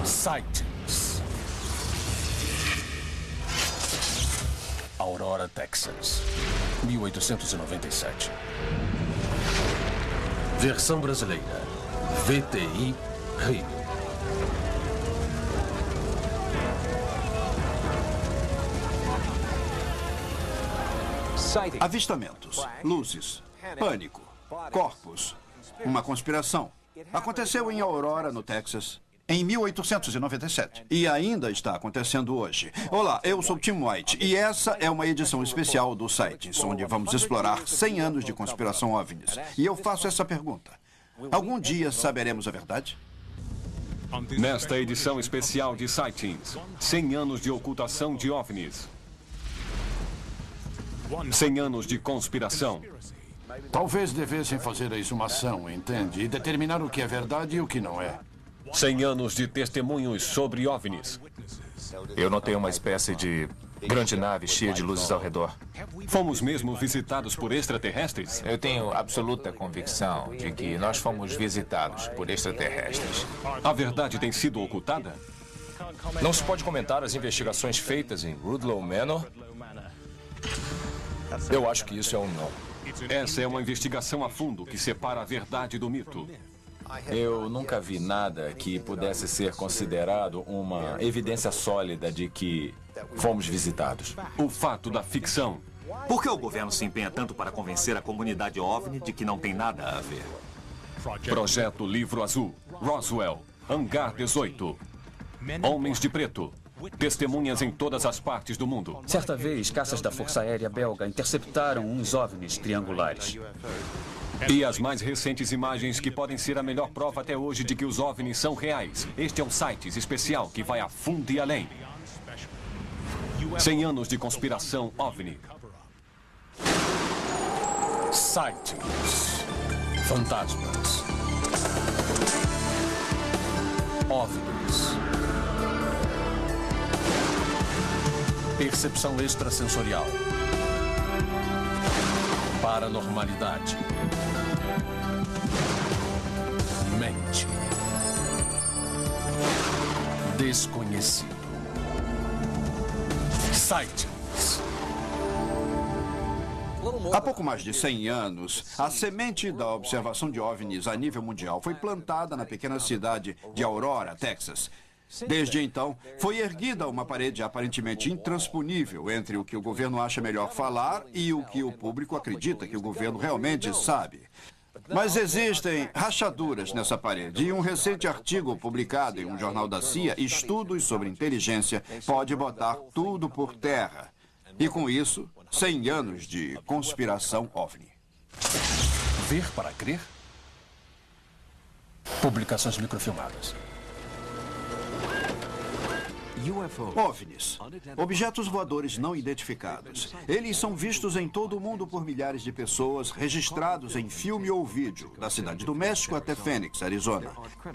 Sightings. Aurora, Texas, 1897. Versão brasileira, VTI Rio. Avistamentos, luzes, pânico, corpos, uma conspiração. Aconteceu em Aurora, no Texas, em 1897. E ainda está acontecendo hoje. Olá, eu sou Tim White e essa é uma edição especial do Sightings, onde vamos explorar 100 anos de conspiração OVNIs. E eu faço essa pergunta. Algum dia saberemos a verdade? Nesta edição especial de Sightings, 100 anos de ocultação de OVNIs. 100 anos de conspiração. Talvez devessem fazer a exumação, entende? E determinar o que é verdade e o que não é. 100 anos de testemunhos sobre OVNIs. Eu notei uma espécie de grande nave cheia de luzes ao redor. Fomos mesmo visitados por extraterrestres? Eu tenho absoluta convicção de que nós fomos visitados por extraterrestres. A verdade tem sido ocultada? Não se pode comentar as investigações feitas em Rudlow Manor? Eu acho que isso é um não. Essa é uma investigação a fundo que separa a verdade do mito. Eu nunca vi nada que pudesse ser considerado uma evidência sólida de que fomos visitados. O fato da ficção. Por que o governo se empenha tanto para convencer a comunidade OVNI de que não tem nada a ver? Projeto Livro Azul, Roswell, Hangar 18, Homens de Preto. Testemunhas em todas as partes do mundo. Certa vez, caças da Força Aérea Belga interceptaram uns OVNIs triangulares. E as mais recentes imagens que podem ser a melhor prova até hoje de que os OVNIs são reais. Este é um Sightings especial que vai a fundo e além. 100 anos de conspiração OVNI. Sightings. Fantasmas. OVNIs. Percepção extrasensorial. Paranormalidade. Mente. Desconhecido. Sightings. Há pouco mais de 100 anos, a semente da observação de OVNIs a nível mundial foi plantada na pequena cidade de Aurora, Texas. Desde então, foi erguida uma parede aparentemente intransponível entre o que o governo acha melhor falar e o que o público acredita que o governo realmente sabe. Mas existem rachaduras nessa parede e um recente artigo publicado em um jornal da CIA, Estudos sobre Inteligência, pode botar tudo por terra. E com isso, 100 anos de conspiração OVNI. Ver para crer? Publicações microfilmadas. OVNIs, objetos voadores não identificados. Eles são vistos em todo o mundo por milhares de pessoas, registrados em filme ou vídeo, da cidade do México até Phoenix, Arizona.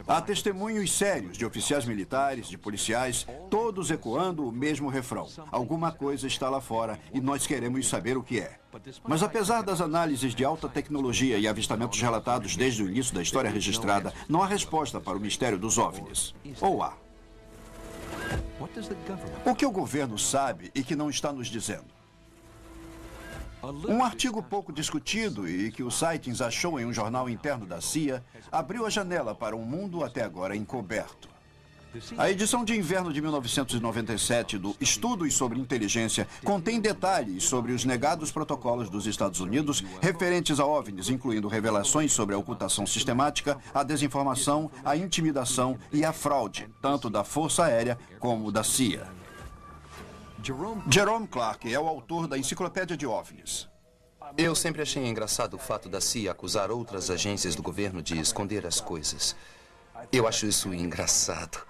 Há testemunhos sérios de oficiais militares, de policiais, todos ecoando o mesmo refrão. Alguma coisa está lá fora e nós queremos saber o que é. Mas apesar das análises de alta tecnologia e avistamentos relatados desde o início da história registrada, não há resposta para o mistério dos OVNIs. Ou há? O que o governo sabe e que não está nos dizendo? Um artigo pouco discutido e que o Sightings achou em um jornal interno da CIA abriu a janela para um mundo até agora encoberto. A edição de inverno de 1997 do Estudos sobre Inteligência contém detalhes sobre os negados protocolos dos Estados Unidos referentes a OVNIs, incluindo revelações sobre a ocultação sistemática, a desinformação, a intimidação e a fraude, tanto da Força Aérea como da CIA. Jerome Clark é o autor da Enciclopédia de OVNIs. Eu sempre achei engraçado o fato da CIA acusar outras agências do governo de esconder as coisas. Eu acho isso engraçado.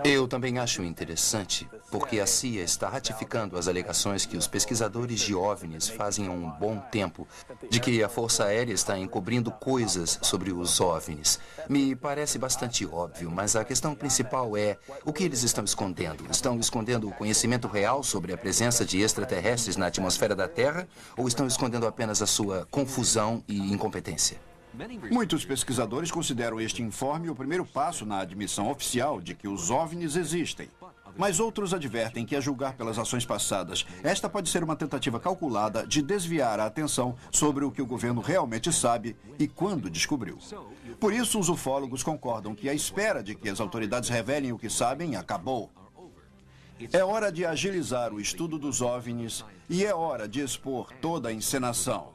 Eu também acho interessante porque a CIA está ratificando as alegações que os pesquisadores de OVNIs fazem há um bom tempo de que a Força Aérea está encobrindo coisas sobre os OVNIs. Me parece bastante óbvio, mas a questão principal é o que eles estão escondendo? Estão escondendo o conhecimento real sobre a presença de extraterrestres na atmosfera da Terra ou estão escondendo apenas a sua confusão e incompetência? Muitos pesquisadores consideram este informe o primeiro passo na admissão oficial de que os OVNIs existem. Mas outros advertem que, a julgar pelas ações passadas, esta pode ser uma tentativa calculada de desviar a atenção sobre o que o governo realmente sabe e quando descobriu. Por isso, os ufólogos concordam que a espera de que as autoridades revelem o que sabem acabou. É hora de agilizar o estudo dos OVNIs e é hora de expor toda a encenação.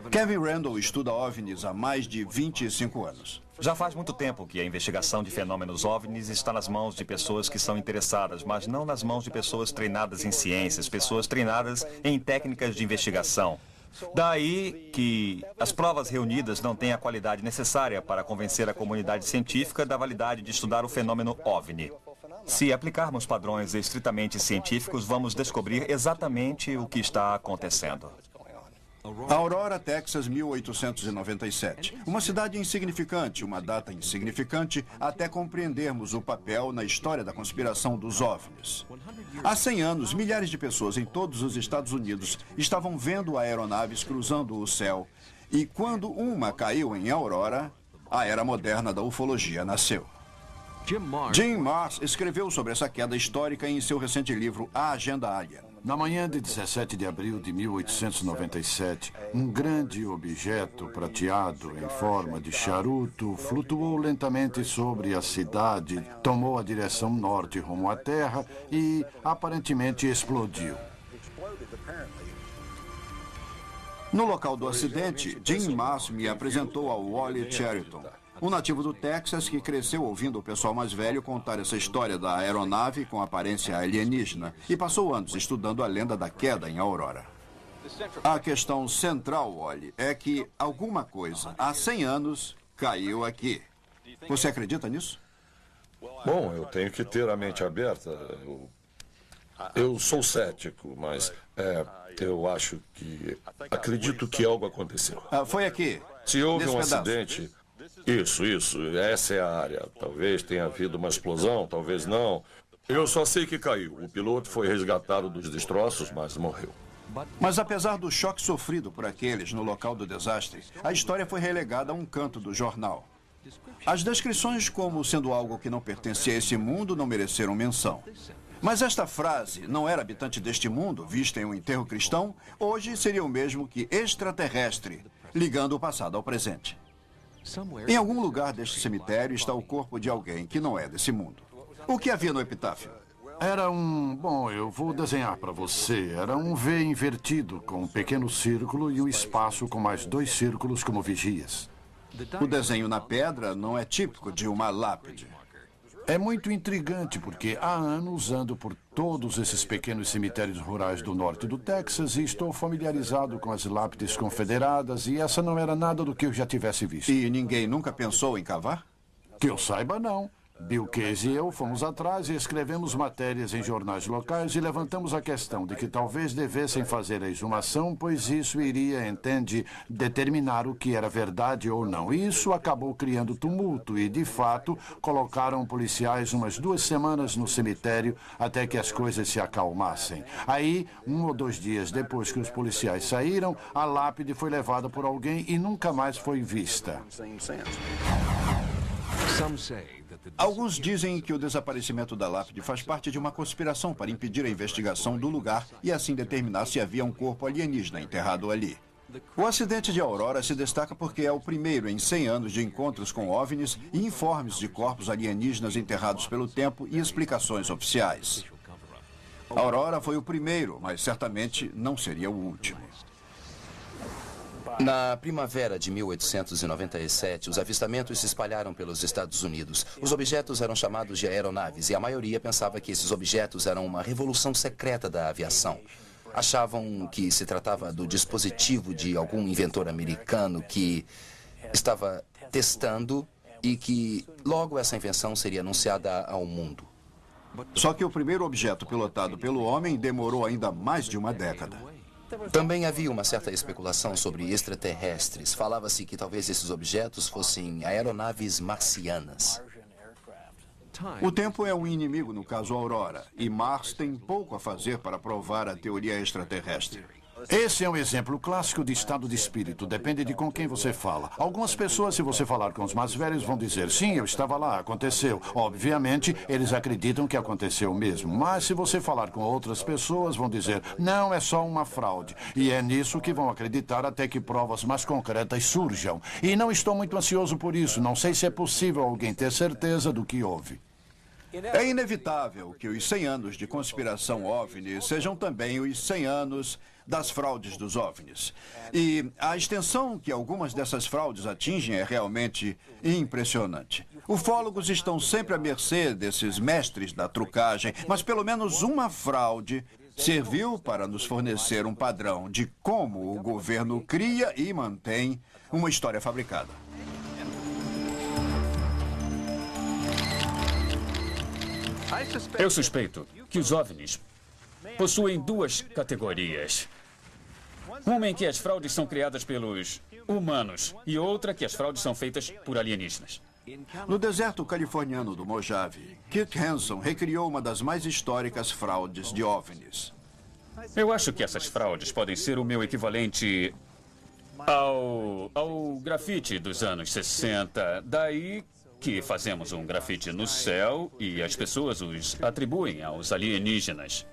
Kevin Randle estuda OVNIs há mais de 25 anos. Já faz muito tempo que a investigação de fenômenos OVNIs está nas mãos de pessoas que são interessadas, mas não nas mãos de pessoas treinadas em ciências, pessoas treinadas em técnicas de investigação. Daí que as provas reunidas não têm a qualidade necessária para convencer a comunidade científica da validade de estudar o fenômeno OVNI. Se aplicarmos padrões estritamente científicos, vamos descobrir exatamente o que está acontecendo. Aurora, Texas, 1897. Uma cidade insignificante, uma data insignificante, até compreendermos o papel na história da conspiração dos OVNIs. Há 100 anos, milhares de pessoas em todos os Estados Unidos estavam vendo aeronaves cruzando o céu. E quando uma caiu em Aurora, a era moderna da ufologia nasceu. Jim Marrs escreveu sobre essa queda histórica em seu recente livro A Agenda Alien. Na manhã de 17 de abril de 1897, um grande objeto prateado em forma de charuto flutuou lentamente sobre a cidade, tomou a direção norte rumo à Terra e aparentemente explodiu. No local do acidente, Jim Marrs me apresentou ao Wally Cheriton, um nativo do Texas que cresceu ouvindo o pessoal mais velho contar essa história da aeronave com aparência alienígena e passou anos estudando a lenda da queda em Aurora. A questão central, Wally, é que alguma coisa, há 100 anos, caiu aqui. Você acredita nisso? Bom, eu tenho que ter a mente aberta. Eu sou cético, mas eu acho que... acredito que algo aconteceu. Foi aqui. Se houve um pedaço. acidente... Isso. Essa é a área. Talvez tenha havido uma explosão, talvez não. Eu só sei que caiu. O piloto foi resgatado dos destroços, mas morreu. Mas apesar do choque sofrido por aqueles no local do desastre, a história foi relegada a um canto do jornal. As descrições como sendo algo que não pertencia a esse mundo não mereceram menção. Mas esta frase, não era habitante deste mundo, vista em um enterro cristão, hoje seria o mesmo que extraterrestre, ligando o passado ao presente. Em algum lugar deste cemitério está o corpo de alguém que não é desse mundo. O que havia no epitáfio? Era um... Bom, eu vou desenhar para você. Era um V invertido, com um pequeno círculo e um espaço com mais 2 círculos como vigias. O desenho na pedra não é típico de uma lápide. É muito intrigante porque há anos ando por todos esses pequenos cemitérios rurais do norte do Texas e estou familiarizado com as lápides confederadas e essa não era nada do que eu já tivesse visto. E ninguém nunca pensou em cavar? Que eu saiba, não. Bill Case e eu fomos atrás e escrevemos matérias em jornais locais e levantamos a questão de que talvez devessem fazer a exumação, pois isso iria, entende, determinar o que era verdade ou não. Isso acabou criando tumulto e, de fato, colocaram policiais umas 2 semanas no cemitério até que as coisas se acalmassem. Aí, 1 ou 2 dias depois que os policiais saíram, a lápide foi levada por alguém e nunca mais foi vista. Alguns dizem que o desaparecimento da lápide faz parte de uma conspiração para impedir a investigação do lugar e assim determinar se havia um corpo alienígena enterrado ali. O acidente de Aurora se destaca porque é o primeiro em 100 anos de encontros com OVNIs e informes de corpos alienígenas enterrados pelo tempo e explicações oficiais. Aurora foi o primeiro, mas certamente não seria o último. Na primavera de 1897, os avistamentos se espalharam pelos Estados Unidos. Os objetos eram chamados de aeronaves e a maioria pensava que esses objetos eram uma revolução secreta da aviação. Achavam que se tratava do dispositivo de algum inventor americano que estava testando e que logo essa invenção seria anunciada ao mundo. Só que o primeiro objeto pilotado pelo homem demorou ainda mais de uma década. Também havia uma certa especulação sobre extraterrestres. Falava-se que talvez esses objetos fossem aeronaves marcianas. O tempo é um inimigo no caso Aurora, e Marrs tem pouco a fazer para provar a teoria extraterrestre. Esse é um exemplo clássico de estado de espírito. Depende de com quem você fala. Algumas pessoas, se você falar com os mais velhos, vão dizer: sim, eu estava lá, aconteceu. Obviamente, eles acreditam que aconteceu mesmo. Mas se você falar com outras pessoas, vão dizer: não, é só uma fraude. E é nisso que vão acreditar até que provas mais concretas surjam. E não estou muito ansioso por isso. Não sei se é possível alguém ter certeza do que houve. É inevitável que os 100 anos de conspiração OVNI sejam também os 100 anos das fraudes dos OVNIs. E a extensão que algumas dessas fraudes atingem é realmente impressionante. Ufólogos estão sempre à mercê desses mestres da trucagem, mas pelo menos uma fraude serviu para nos fornecer um padrão de como o governo cria e mantém uma história fabricada. Eu suspeito que os OVNIs possuem duas categorias. Uma em que as fraudes são criadas pelos humanos e outra que as fraudes são feitas por alienígenas. No deserto californiano do Mojave, Kit Hanson recriou uma das mais históricas fraudes de OVNIs. Eu acho que essas fraudes podem ser o meu equivalente ao grafite dos anos 60. Daí que fazemos um grafite no céu e as pessoas os atribuem aos alienígenas.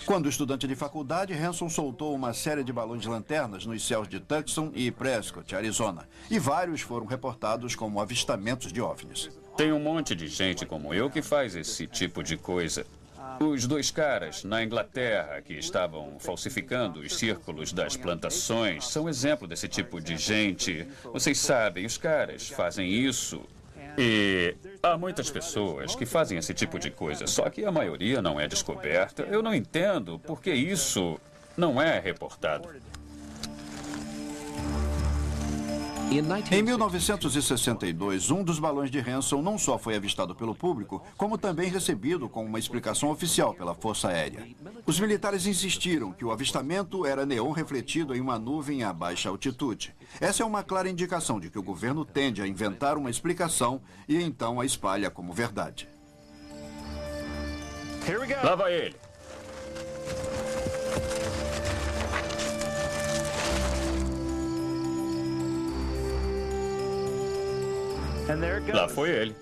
Quando estudante de faculdade, Hanson soltou uma série de balões de lanternas nos céus de Tucson e Prescott, Arizona. E vários foram reportados como avistamentos de OVNIs. Tem um monte de gente como eu que faz esse tipo de coisa. Os dois caras na Inglaterra que estavam falsificando os círculos das plantações são exemplo desse tipo de gente. Vocês sabem, os caras fazem isso. E há muitas pessoas que fazem esse tipo de coisa, só que a maioria não é descoberta. Eu não entendo por que isso não é reportado. Em 1962, um dos balões de Hanson não só foi avistado pelo público, como também recebido com uma explicação oficial pela Força Aérea. Os militares insistiram que o avistamento era neon refletido em uma nuvem a baixa altitude. Essa é uma clara indicação de que o governo tende a inventar uma explicação e então a espalha como verdade. Lá vai ele. Lá foi ele.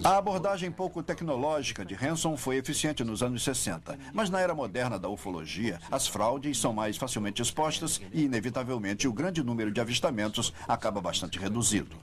A abordagem pouco tecnológica de Hanson foi eficiente nos anos 60, mas na era moderna da ufologia, as fraudes são mais facilmente expostas e, inevitavelmente, o grande número de avistamentos acaba bastante reduzido.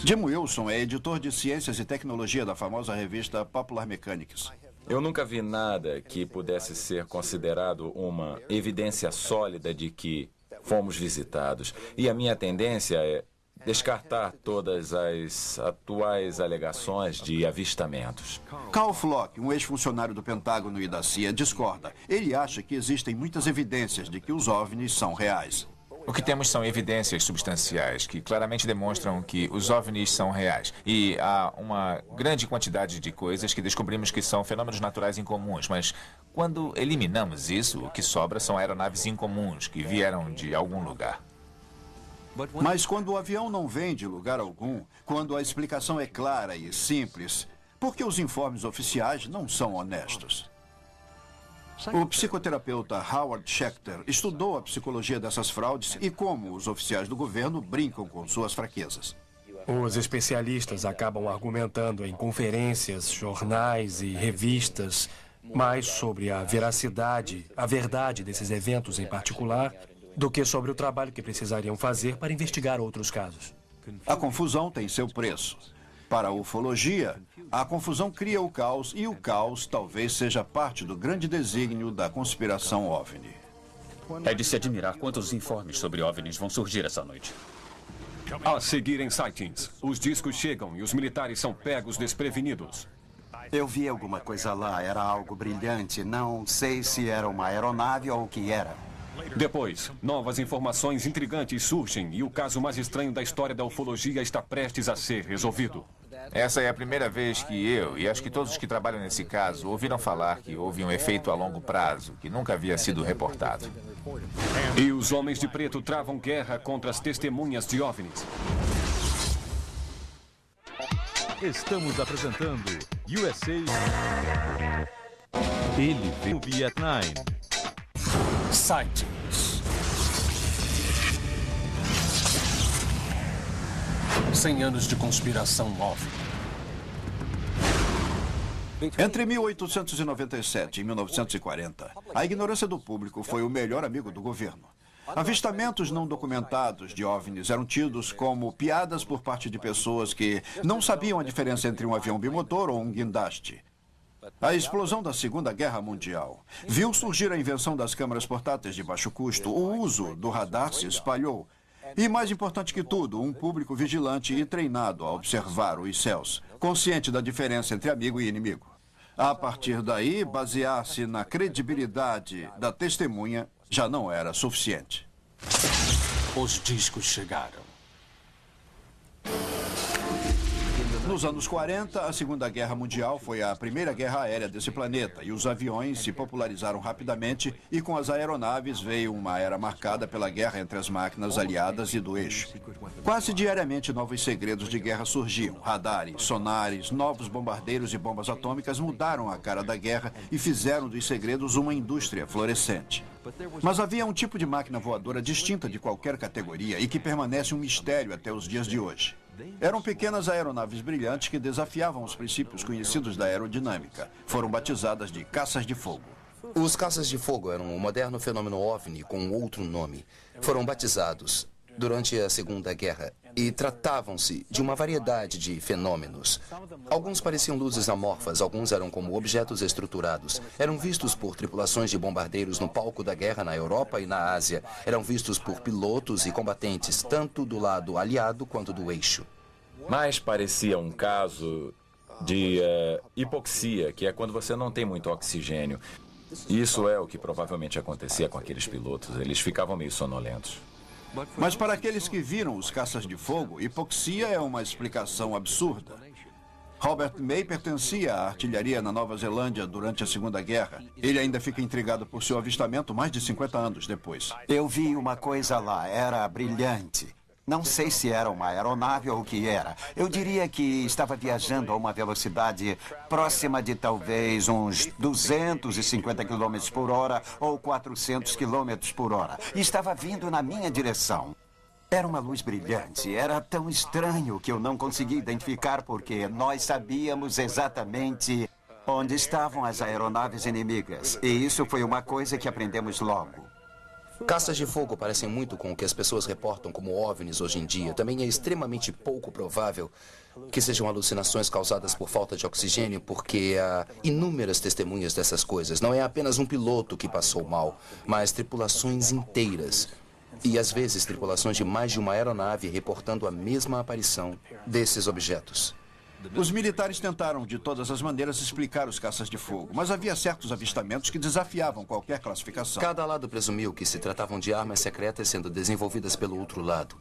Jim Wilson é editor de ciências e tecnologia da famosa revista Popular Mechanics. Eu nunca vi nada que pudesse ser considerado uma evidência sólida de que fomos visitados. E a minha tendência é descartar todas as atuais alegações de avistamentos. Carl Flock, um ex-funcionário do Pentágono e da CIA, discorda. Ele acha que existem muitas evidências de que os OVNIs são reais. O que temos são evidências substanciais que claramente demonstram que os OVNIs são reais. E há uma grande quantidade de coisas que descobrimos que são fenômenos naturais incomuns, mas quando eliminamos isso, o que sobra são aeronaves incomuns que vieram de algum lugar. Mas quando o avião não vem de lugar algum, quando a explicação é clara e simples, por que os informes oficiais não são honestos? O psicoterapeuta Howard Schechter estudou a psicologia dessas fraudes e como os oficiais do governo brincam com suas fraquezas. Os especialistas acabam argumentando em conferências, jornais e revistas mais sobre a veracidade, a verdade desses eventos em particular, do que sobre o trabalho que precisariam fazer para investigar outros casos. A confusão tem seu preço. Para a ufologia, a confusão cria o caos e o caos talvez seja parte do grande desígnio da conspiração OVNI. É de se admirar quantos informes sobre OVNIs vão surgir essa noite. A seguir em Sightings, os discos chegam e os militares são pegos desprevenidos. Eu vi alguma coisa lá, era algo brilhante. Não sei se era uma aeronave ou o que era. Depois, novas informações intrigantes surgem e o caso mais estranho da história da ufologia está prestes a ser resolvido. Essa é a primeira vez que eu, e acho que todos que trabalham nesse caso, ouviram falar que houve um efeito a longo prazo, que nunca havia sido reportado. E os homens de preto travam guerra contra as testemunhas de OVNIs. Estamos apresentando USA Ele veio do Vietnã. Sightings. 100 anos de conspiração OVNI. Entre 1897 e 1940, a ignorância do público foi o melhor amigo do governo. Avistamentos não documentados de OVNIs eram tidos como piadas por parte de pessoas que não sabiam a diferença entre um avião bimotor ou um guindaste. A explosão da Segunda Guerra Mundial viu surgir a invenção das câmeras portáteis de baixo custo. O uso do radar se espalhou. E, mais importante que tudo, um público vigilante e treinado a observar os céus, consciente da diferença entre amigo e inimigo. A partir daí, basear-se na credibilidade da testemunha já não era suficiente. Os discos chegaram. Nos anos 40, a Segunda Guerra Mundial foi a primeira guerra aérea desse planeta e os aviões se popularizaram rapidamente e com as aeronaves veio uma era marcada pela guerra entre as máquinas aliadas e do eixo. Quase diariamente novos segredos de guerra surgiam. Radares, sonares, novos bombardeiros e bombas atômicas mudaram a cara da guerra e fizeram dos segredos uma indústria florescente. Mas havia um tipo de máquina voadora distinta de qualquer categoria e que permanece um mistério até os dias de hoje. Eram pequenas aeronaves brilhantes que desafiavam os princípios conhecidos da aerodinâmica. Foram batizadas de caças de fogo. Os caças de fogo eram um moderno fenômeno OVNI com outro nome. Foram batizados durante a Segunda Guerra e tratavam-se de uma variedade de fenômenos. Alguns pareciam luzes amorfas, alguns eram como objetos estruturados. Eram vistos por tripulações de bombardeiros no palco da guerra na Europa e na Ásia. Eram vistos por pilotos e combatentes, tanto do lado aliado quanto do eixo. Mais parecia um caso de hipoxia, que é quando você não tem muito oxigênio. Isso é o que provavelmente acontecia com aqueles pilotos. Eles ficavam meio sonolentos. Mas para aqueles que viram os caças de fogo, hipoxia é uma explicação absurda. Robert May pertencia à artilharia na Nova Zelândia durante a Segunda Guerra. Ele ainda fica intrigado por seu avistamento mais de 50 anos depois. Eu vi uma coisa lá, era brilhante. Não sei se era uma aeronave ou o que era. Eu diria que estava viajando a uma velocidade próxima de talvez uns 250 km por hora ou 400 km por hora. E estava vindo na minha direção. Era uma luz brilhante. Era tão estranho que eu não consegui identificar porque nós sabíamos exatamente onde estavam as aeronaves inimigas. E isso foi uma coisa que aprendemos logo. Caças de fogo parecem muito com o que as pessoas reportam como OVNIs hoje em dia. Também é extremamente pouco provável que sejam alucinações causadas por falta de oxigênio, porque há inúmeras testemunhas dessas coisas. Não é apenas um piloto que passou mal, mas tripulações inteiras. E às vezes tripulações de mais de uma aeronave reportando a mesma aparição desses objetos. Os militares tentaram de todas as maneiras explicar os caças de fogo, mas havia certos avistamentos que desafiavam qualquer classificação. Cada lado presumiu que se tratavam de armas secretas sendo desenvolvidas pelo outro lado.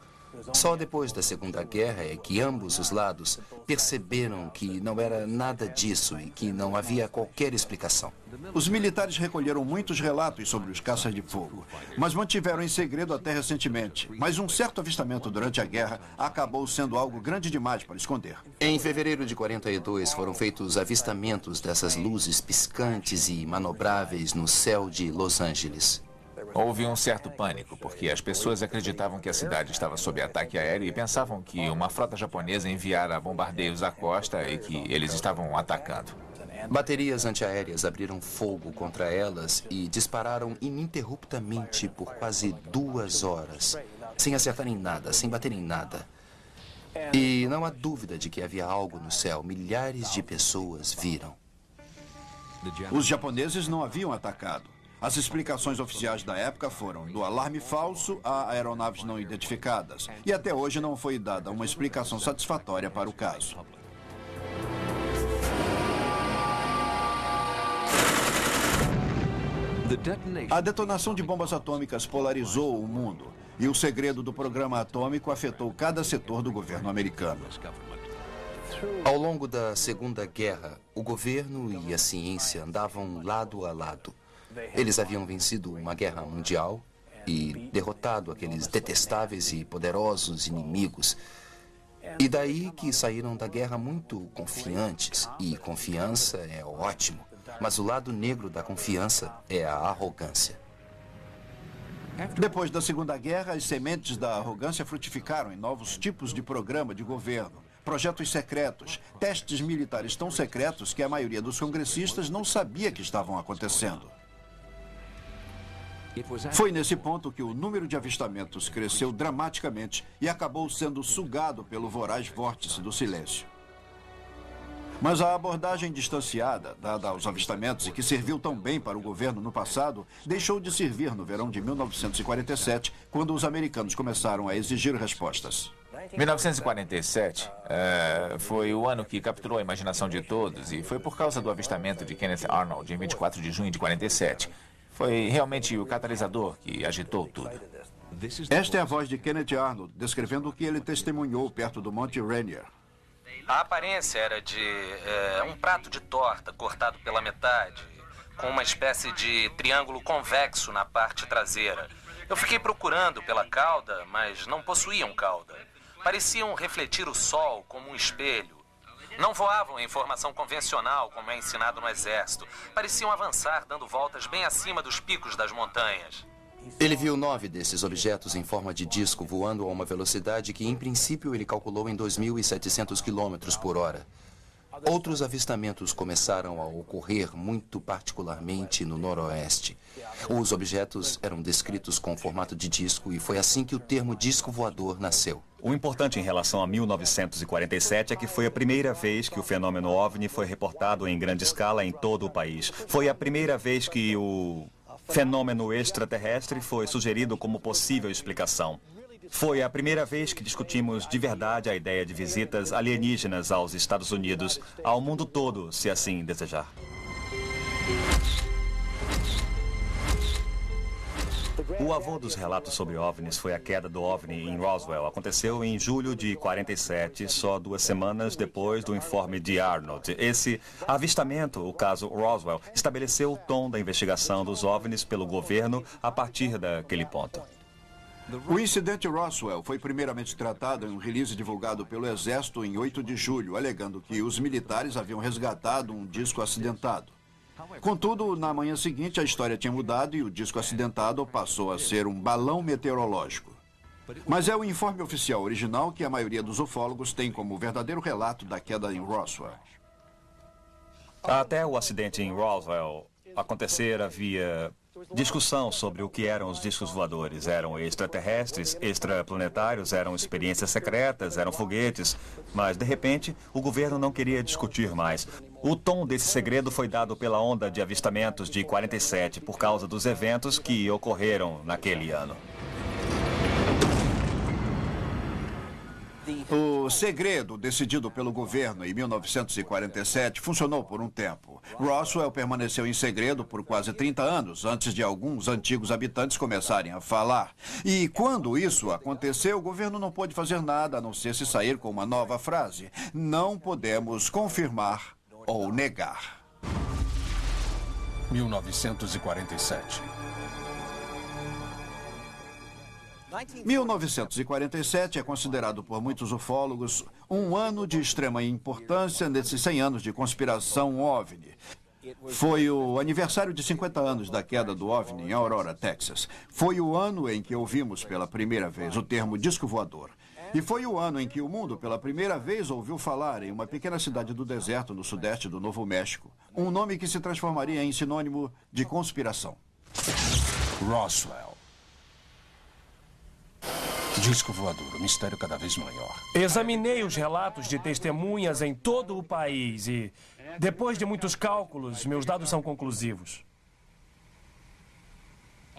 Só depois da Segunda Guerra é que ambos os lados perceberam que não era nada disso e que não havia qualquer explicação. Os militares recolheram muitos relatos sobre os caças de fogo, mas mantiveram em segredo até recentemente. Mas um certo avistamento durante a guerra acabou sendo algo grande demais para esconder. Em fevereiro de 42 foram feitos avistamentos dessas luzes piscantes e manobráveis no céu de Los Angeles. Houve um certo pânico, porque as pessoas acreditavam que a cidade estava sob ataque aéreo e pensavam que uma frota japonesa enviara bombardeios à costa e que eles estavam atacando. Baterias antiaéreas abriram fogo contra elas e dispararam ininterruptamente por quase 2 horas, sem acertar em nada, sem bater em nada. E não há dúvida de que havia algo no céu. Milhares de pessoas viram. Os japoneses não haviam atacado. As explicações oficiais da época foram do alarme falso a aeronaves não identificadas. E até hoje não foi dada uma explicação satisfatória para o caso. A detonação de bombas atômicas polarizou o mundo. E o segredo do programa atômico afetou cada setor do governo americano. Ao longo da Segunda Guerra, o governo e a ciência andavam lado a lado. Eles haviam vencido uma guerra mundial e derrotado aqueles detestáveis e poderosos inimigos. E daí que saíram da guerra muito confiantes. E confiança é ótimo. Mas o lado negro da confiança é a arrogância. Depois da Segunda Guerra, as sementes da arrogância frutificaram em novos tipos de programa de governo, projetos secretos, testes militares tão secretos que a maioria dos congressistas não sabia que estavam acontecendo. Foi nesse ponto que o número de avistamentos cresceu dramaticamente e acabou sendo sugado pelo voraz vórtice do silêncio. Mas a abordagem distanciada, dada aos avistamentos e que serviu tão bem para o governo no passado, deixou de servir no verão de 1947, quando os americanos começaram a exigir respostas. 1947 foi o ano que capturou a imaginação de todos e foi por causa do avistamento de Kenneth Arnold em 24 de junho de 47. Foi realmente o catalisador que agitou tudo. Esta é a voz de Kenneth Arnold, descrevendo o que ele testemunhou perto do Monte Rainier. A aparência era de um prato de torta cortado pela metade, com uma espécie de triângulo convexo na parte traseira. Eu fiquei procurando pela cauda, mas não possuíam cauda. Pareciam refletir o sol como um espelho. Não voavam em formação convencional, como é ensinado no exército. Pareciam avançar, dando voltas bem acima dos picos das montanhas. Ele viu 9 desses objetos em forma de disco voando a uma velocidade que, em princípio, ele calculou em 2.700 km por hora. Outros avistamentos começaram a ocorrer muito particularmente no noroeste. Os objetos eram descritos com formato de disco e foi assim que o termo disco voador nasceu. O importante em relação a 1947 é que foi a primeira vez que o fenômeno OVNI foi reportado em grande escala em todo o país. Foi a primeira vez que o fenômeno extraterrestre foi sugerido como possível explicação. Foi a primeira vez que discutimos de verdade a ideia de visitas alienígenas aos Estados Unidos, ao mundo todo, se assim desejar. O avô dos relatos sobre OVNIs foi a queda do OVNI em Roswell. Aconteceu em julho de 47, só 2 semanas depois do informe de Arnold. Esse avistamento, o caso Roswell, estabeleceu o tom da investigação dos OVNIs pelo governo a partir daquele ponto. O incidente Roswell foi primeiramente tratado em um release divulgado pelo Exército em 8 de julho, alegando que os militares haviam resgatado um disco acidentado. Contudo, na manhã seguinte, a história tinha mudado e o disco acidentado passou a ser um balão meteorológico. Mas é o informe oficial original que a maioria dos ufólogos tem como verdadeiro relato da queda em Roswell. Até o acidente em Roswell acontecer, havia discussão sobre o que eram os discos voadores. Eram extraterrestres, extraplanetários, eram experiências secretas, eram foguetes. Mas, de repente, o governo não queria discutir mais. O tom desse segredo foi dado pela onda de avistamentos de 47, por causa dos eventos que ocorreram naquele ano. O segredo decidido pelo governo em 1947 funcionou por um tempo. Roswell permaneceu em segredo por quase 30 anos, antes de alguns antigos habitantes começarem a falar. E quando isso aconteceu, o governo não pôde fazer nada a não ser se sair com uma nova frase: não podemos confirmar ou negar. 1947. 1947 é considerado por muitos ufólogos um ano de extrema importância nesses 100 anos de conspiração OVNI. Foi o aniversário de 50 anos da queda do OVNI em Aurora, Texas. Foi o ano em que ouvimos pela primeira vez o termo disco voador. E foi o ano em que o mundo pela primeira vez ouviu falar em uma pequena cidade do deserto no sudeste do Novo México. Um nome que se transformaria em sinônimo de conspiração. Roswell. Disco voador, um mistério cada vez maior. Examinei os relatos de testemunhas em todo o país e, depois de muitos cálculos, meus dados são conclusivos.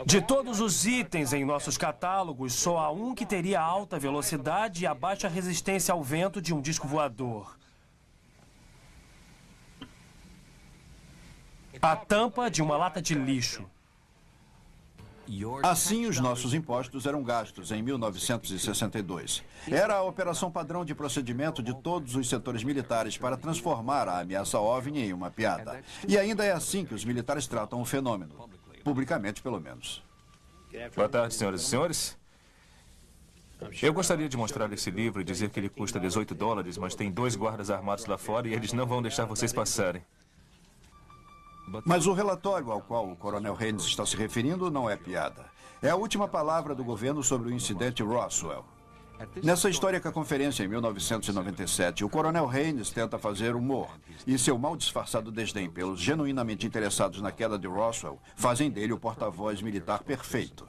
De todos os itens em nossos catálogos, só há um que teria alta velocidade e a baixa resistência ao vento de um disco voador. A tampa de uma lata de lixo. Assim, os nossos impostos eram gastos em 1962. Era a operação padrão de procedimento de todos os setores militares para transformar a ameaça OVNI em uma piada. E ainda é assim que os militares tratam o fenômeno. Publicamente, pelo menos. Boa tarde, senhoras e senhores. Eu gostaria de mostrar esse livro e dizer que ele custa $18, mas tem 2 guardas armados lá fora e eles não vão deixar vocês passarem. Mas o relatório ao qual o Coronel Haynes está se referindo não é piada. É a última palavra do governo sobre o incidente Roswell. Nessa histórica conferência em 1997, o Coronel Haynes tenta fazer humor. E seu mal disfarçado desdém pelos genuinamente interessados na queda de Roswell fazem dele o porta-voz militar perfeito.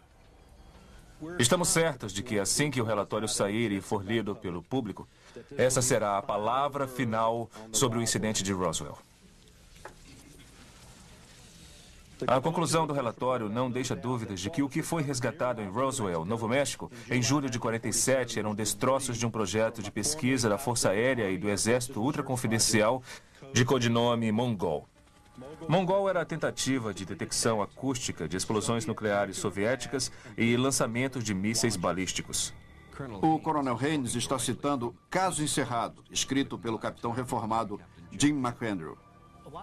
Estamos certos de que assim que o relatório sair e for lido pelo público, essa será a palavra final sobre o incidente de Roswell. A conclusão do relatório não deixa dúvidas de que o que foi resgatado em Roswell, Novo México, em julho de 47, eram destroços de um projeto de pesquisa da Força Aérea e do Exército ultraconfidencial de codinome Mongol. Mongol era a tentativa de detecção acústica de explosões nucleares soviéticas e lançamentos de mísseis balísticos. O Coronel Haynes está citando Caso Encerrado, escrito pelo capitão reformado Jim McAndrew.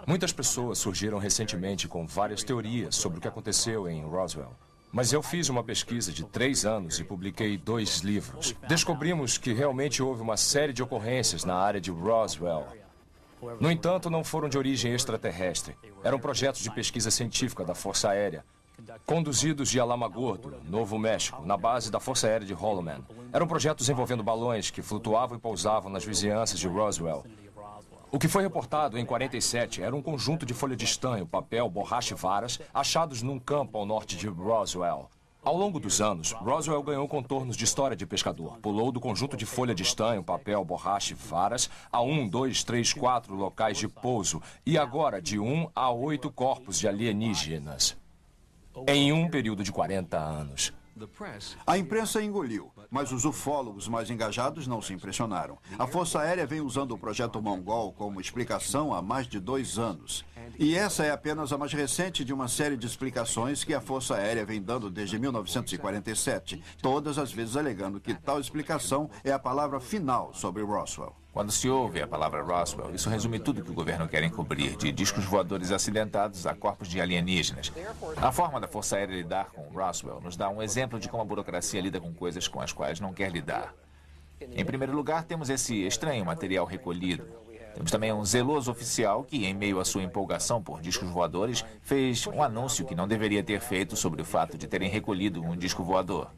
Muitas pessoas surgiram recentemente com várias teorias sobre o que aconteceu em Roswell. Mas eu fiz uma pesquisa de 3 anos e publiquei 2 livros. Descobrimos que realmente houve uma série de ocorrências na área de Roswell. No entanto, não foram de origem extraterrestre. Eram projetos de pesquisa científica da Força Aérea, conduzidos de Alamogordo, Novo México, na base da Força Aérea de Holloman. Eram projetos envolvendo balões que flutuavam e pousavam nas vizinhanças de Roswell. O que foi reportado em 47 era um conjunto de folha de estanho, papel, borracha e varas achados num campo ao norte de Roswell. Ao longo dos anos, Roswell ganhou contornos de história de pescador. Pulou do conjunto de folha de estanho, papel, borracha e varas a 1, 2, 3, 4 locais de pouso e agora de 1 a 8 corpos de alienígenas em um período de 40 anos. A imprensa engoliu, mas os ufólogos mais engajados não se impressionaram. A Força Aérea vem usando o projeto Mongol como explicação há mais de 2 anos. E essa é apenas a mais recente de uma série de explicações que a Força Aérea vem dando desde 1947, todas as vezes alegando que tal explicação é a palavra final sobre Roswell. Quando se ouve a palavra Roswell, isso resume tudo que o governo quer encobrir, de discos voadores acidentados a corpos de alienígenas. A forma da Força Aérea lidar com Roswell nos dá um exemplo de como a burocracia lida com coisas com as quais não quer lidar. Em primeiro lugar, temos esse estranho material recolhido. Temos também um zeloso oficial que, em meio à sua empolgação por discos voadores, fez um anúncio que não deveria ter feito sobre o fato de terem recolhido um disco voador.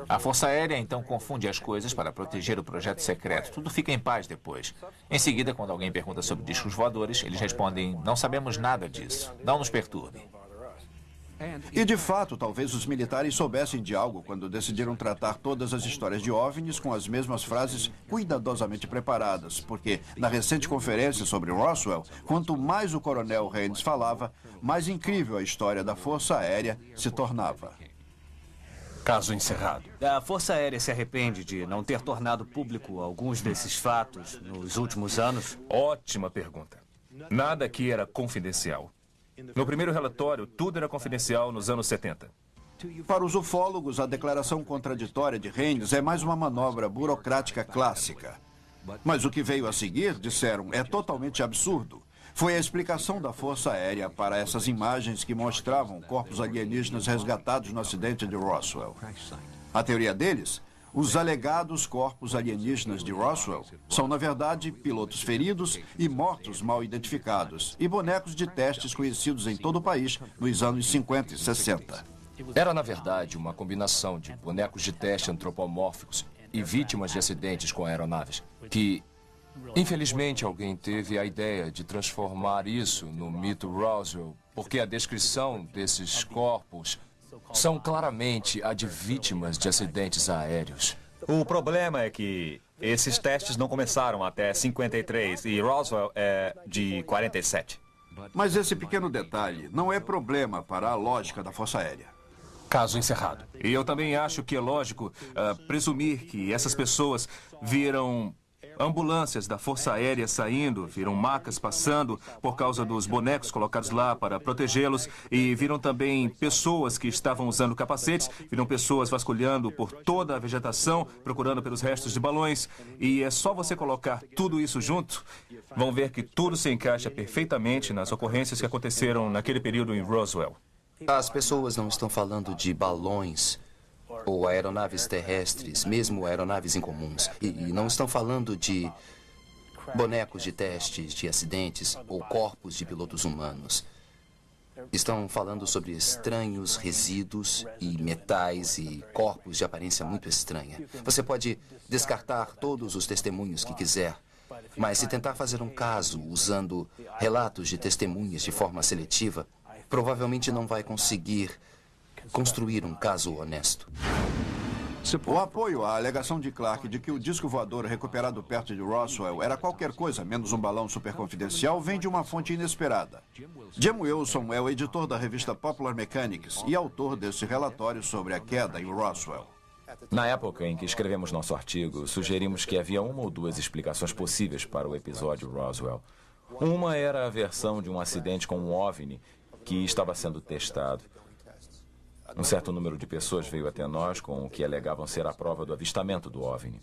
A Força Aérea então confunde as coisas para proteger o projeto secreto. Tudo fica em paz depois. Em seguida, quando alguém pergunta sobre discos voadores, eles respondem: não sabemos nada disso. Não nos perturbe. E, de fato, talvez os militares soubessem de algo quando decidiram tratar todas as histórias de OVNIs com as mesmas frases cuidadosamente preparadas, porque, na recente conferência sobre Roswell, quanto mais o Coronel Haynes falava, mais incrível a história da Força Aérea se tornava. Caso encerrado. A Força Aérea se arrepende de não ter tornado público alguns desses fatos nos últimos anos? Ótima pergunta. Nada aqui era confidencial. No primeiro relatório, tudo era confidencial nos anos 70. Para os ufólogos, a declaração contraditória de Haynes é mais uma manobra burocrática clássica. Mas o que veio a seguir, disseram, é totalmente absurdo. Foi a explicação da Força Aérea para essas imagens que mostravam corpos alienígenas resgatados no acidente de Roswell. A teoria deles, os alegados corpos alienígenas de Roswell são, na verdade, pilotos feridos e mortos mal identificados e bonecos de testes conhecidos em todo o país nos anos 50 e 60. Era, na verdade, uma combinação de bonecos de teste antropomórficos e vítimas de acidentes com aeronaves, que, infelizmente, alguém teve a ideia de transformar isso no mito Roswell, porque a descrição desses corpos são claramente a de vítimas de acidentes aéreos. O problema é que esses testes não começaram até 53 e Roswell é de 47. Mas esse pequeno detalhe não é problema para a lógica da Força Aérea. Caso encerrado. E eu também acho que é lógico presumir que essas pessoas viram ambulâncias da Força Aérea saindo, viram macas passando por causa dos bonecos colocados lá para protegê-los e viram também pessoas que estavam usando capacetes, viram pessoas vasculhando por toda a vegetação, procurando pelos restos de balões. E é só você colocar tudo isso junto, vão ver que tudo se encaixa perfeitamente nas ocorrências que aconteceram naquele período em Roswell. As pessoas não estão falando de balões ou aeronaves terrestres, mesmo aeronaves incomuns. E não estão falando de bonecos de testes de acidentes ou corpos de pilotos humanos. Estão falando sobre estranhos resíduos e metais e corpos de aparência muito estranha. Você pode descartar todos os testemunhos que quiser, mas se tentar fazer um caso usando relatos de testemunhas de forma seletiva, provavelmente não vai conseguir construir um caso honesto. O apoio à alegação de Clark de que o disco voador recuperado perto de Roswell era qualquer coisa menos um balão superconfidencial vem de uma fonte inesperada. Jim Wilson é o editor da revista Popular Mechanics e autor desse relatório sobre a queda em Roswell. Na época em que escrevemos nosso artigo, sugerimos que havia uma ou duas explicações possíveis para o episódio Roswell. Uma era a versão de um acidente com um OVNI que estava sendo testado. Um certo número de pessoas veio até nós com o que alegavam ser a prova do avistamento do OVNI.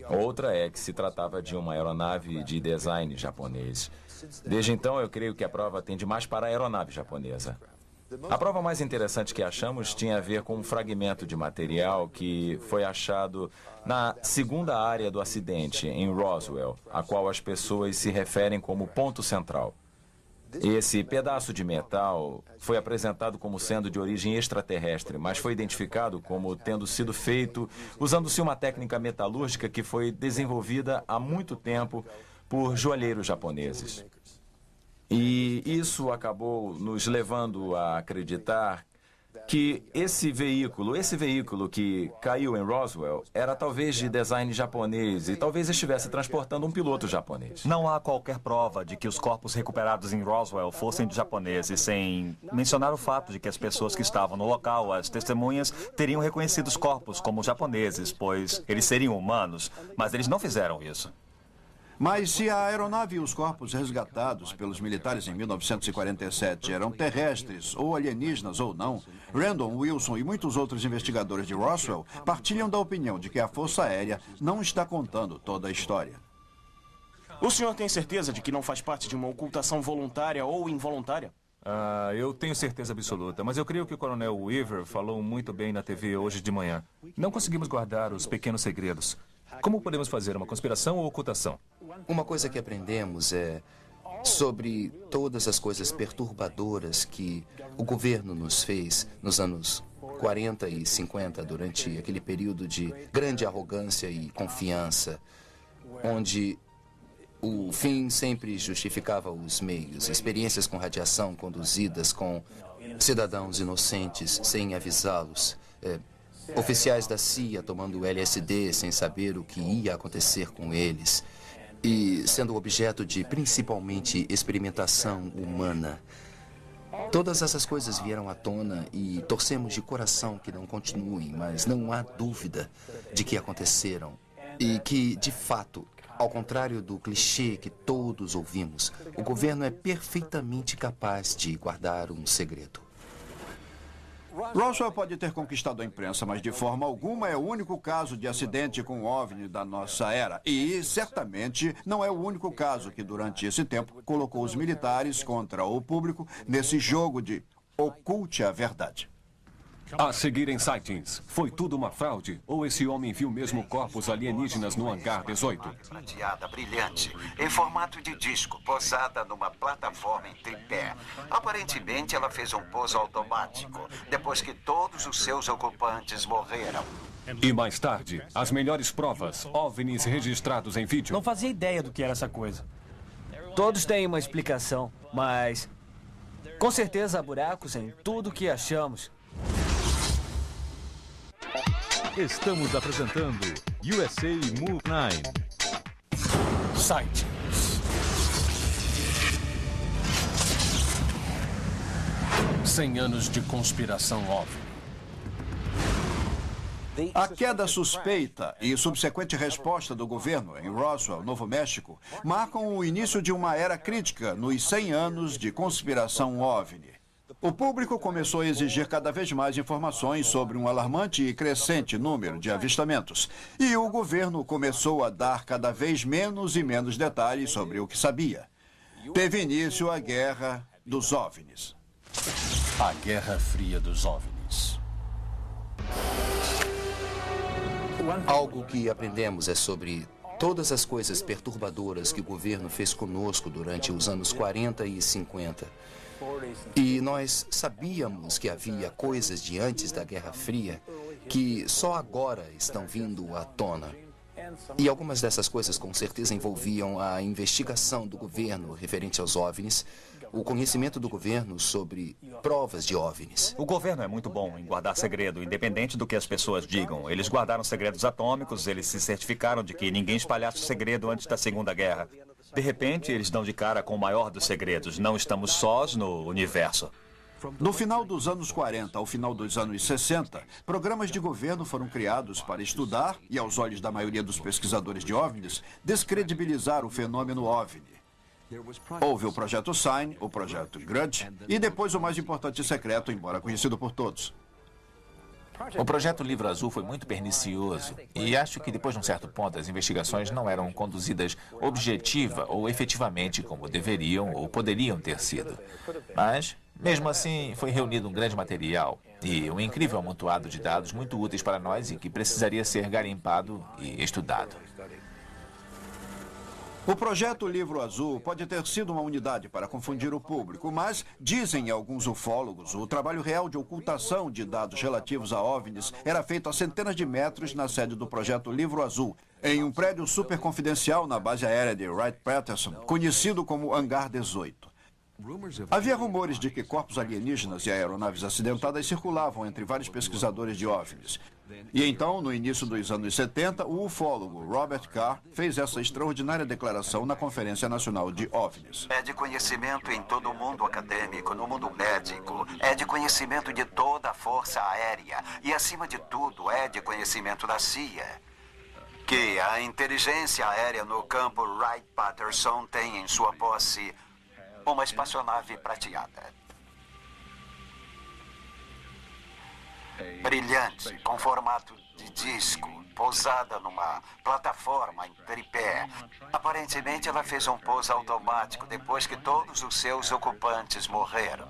Outra é que se tratava de uma aeronave de design japonês. Desde então, eu creio que a prova tende mais para a aeronave japonesa. A prova mais interessante que achamos tinha a ver com um fragmento de material que foi achado na segunda área do acidente, em Roswell, a qual as pessoas se referem como ponto central. Esse pedaço de metal foi apresentado como sendo de origem extraterrestre, mas foi identificado como tendo sido feito usando-se uma técnica metalúrgica que foi desenvolvida há muito tempo por joalheiros japoneses. E isso acabou nos levando a acreditar que esse veículo que caiu em Roswell era talvez de design japonês e talvez estivesse transportando um piloto japonês. Não há qualquer prova de que os corpos recuperados em Roswell fossem de japoneses, sem mencionar o fato de que as pessoas que estavam no local, as testemunhas, teriam reconhecido os corpos como japoneses, pois eles seriam humanos, mas eles não fizeram isso. Mas se a aeronave e os corpos resgatados pelos militares em 1947 eram terrestres, ou alienígenas ou não, Randall Wilson e muitos outros investigadores de Roswell partilham da opinião de que a Força Aérea não está contando toda a história. O senhor tem certeza de que não faz parte de uma ocultação voluntária ou involuntária? Eu tenho certeza absoluta, mas eu creio que o Coronel Weaver falou muito bem na TV hoje de manhã. Não conseguimos guardar os pequenos segredos. Como podemos fazer uma conspiração ou ocultação? Uma coisa que aprendemos é sobre todas as coisas perturbadoras que o governo nos fez nos anos 40 e 50, durante aquele período de grande arrogância e confiança, onde o fim sempre justificava os meios. Experiências com radiação conduzidas com cidadãos inocentes sem avisá-los. Oficiais da CIA tomando LSD sem saber o que ia acontecer com eles e sendo objeto de, principalmente, experimentação humana. Todas essas coisas vieram à tona e torcemos de coração que não continuem, mas não há dúvida de que aconteceram e que, de fato, ao contrário do clichê que todos ouvimos, o governo é perfeitamente capaz de guardar um segredo. Roswell pode ter conquistado a imprensa, mas de forma alguma é o único caso de acidente com OVNI da nossa era. E, certamente, não é o único caso que, durante esse tempo, colocou os militares contra o público nesse jogo de oculte a verdade. A seguir em Sightings, foi tudo uma fraude? Ou esse homem viu mesmo corpos alienígenas no hangar 18? Prateada, brilhante, em formato de disco, posada numa plataforma em tripé. Aparentemente, ela fez um pouso automático, depois que todos os seus ocupantes morreram. E mais tarde, as melhores provas, OVNIs registrados em vídeo. Não fazia ideia do que era essa coisa. Todos têm uma explicação, mas com certeza há buracos em tudo que achamos. Estamos apresentando USA Move 9. Sightings. Cem anos de conspiração óbvia. A queda suspeita e subsequente resposta do governo em Roswell, Novo México, marcam o início de uma era crítica nos 100 anos de conspiração OVNI. O público começou a exigir cada vez mais informações sobre um alarmante e crescente número de avistamentos. E o governo começou a dar cada vez menos e menos detalhes sobre o que sabia. Teve início a Guerra dos OVNIs. A Guerra Fria dos OVNIs. Algo que aprendemos é sobre Todas as coisas perturbadoras que o governo fez conosco durante os anos 40 e 50. E nós sabíamos que havia coisas de antes da Guerra Fria que só agora estão vindo à tona. E algumas dessas coisas com certeza envolviam a investigação do governo referente aos OVNIs, o conhecimento do governo sobre provas de OVNIs. O governo é muito bom em guardar segredo, independente do que as pessoas digam. Eles guardaram segredos atômicos, eles se certificaram de que ninguém espalhasse o segredo antes da Segunda Guerra. De repente, eles dão de cara com o maior dos segredos. Não estamos sós no universo. No final dos anos 40 ao final dos anos 60, programas de governo foram criados para estudar, e aos olhos da maioria dos pesquisadores de OVNIs, descredibilizar o fenômeno OVNI. Houve o Projeto Sign, o Projeto Grudge e depois o mais importante e secreto, embora conhecido por todos. O Projeto Livro Azul foi muito pernicioso e acho que depois de um certo ponto as investigações não eram conduzidas objetiva ou efetivamente como deveriam ou poderiam ter sido. Mas, mesmo assim, foi reunido um grande material e um incrível amontoado de dados muito úteis para nós e que precisaria ser garimpado e estudado. O Projeto Livro Azul pode ter sido uma unidade para confundir o público, mas, dizem alguns ufólogos, o trabalho real de ocultação de dados relativos a OVNIs era feito a centenas de metros na sede do Projeto Livro Azul, em um prédio super confidencial na base aérea de Wright-Patterson, conhecido como Hangar 18. Havia rumores de que corpos alienígenas e aeronaves acidentadas circulavam entre vários pesquisadores de OVNIs. E então, no início dos anos 70, o ufólogo Robert Carr fez essa extraordinária declaração na Conferência Nacional de OVNIs. É de conhecimento em todo o mundo acadêmico, no mundo médico, é de conhecimento de toda a Força Aérea e, acima de tudo, é de conhecimento da CIA, que a inteligência aérea no campo Wright-Patterson tem em sua posse uma espaçonave prateada. Brilhante, com formato de disco, pousada numa plataforma em tripé. Aparentemente, ela fez um pouso automático depois que todos os seus ocupantes morreram.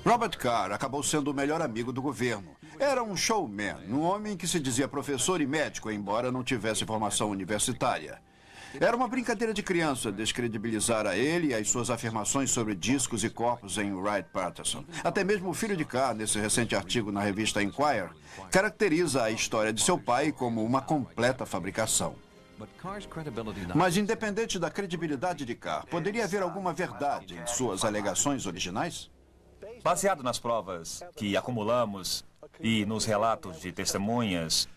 Robert Carr acabou sendo o melhor amigo do governo. Era um showman, um homem que se dizia professor e médico, embora não tivesse formação universitária. Era uma brincadeira de criança descredibilizar a ele e as suas afirmações sobre discos e corpos em Wright-Patterson. Até mesmo o filho de Carr, nesse recente artigo na revista Inquirer, caracteriza a história de seu pai como uma completa fabricação. Mas, independente da credibilidade de Carr, poderia haver alguma verdade em suas alegações originais? Baseado nas provas que acumulamos e nos relatos de testemunhas,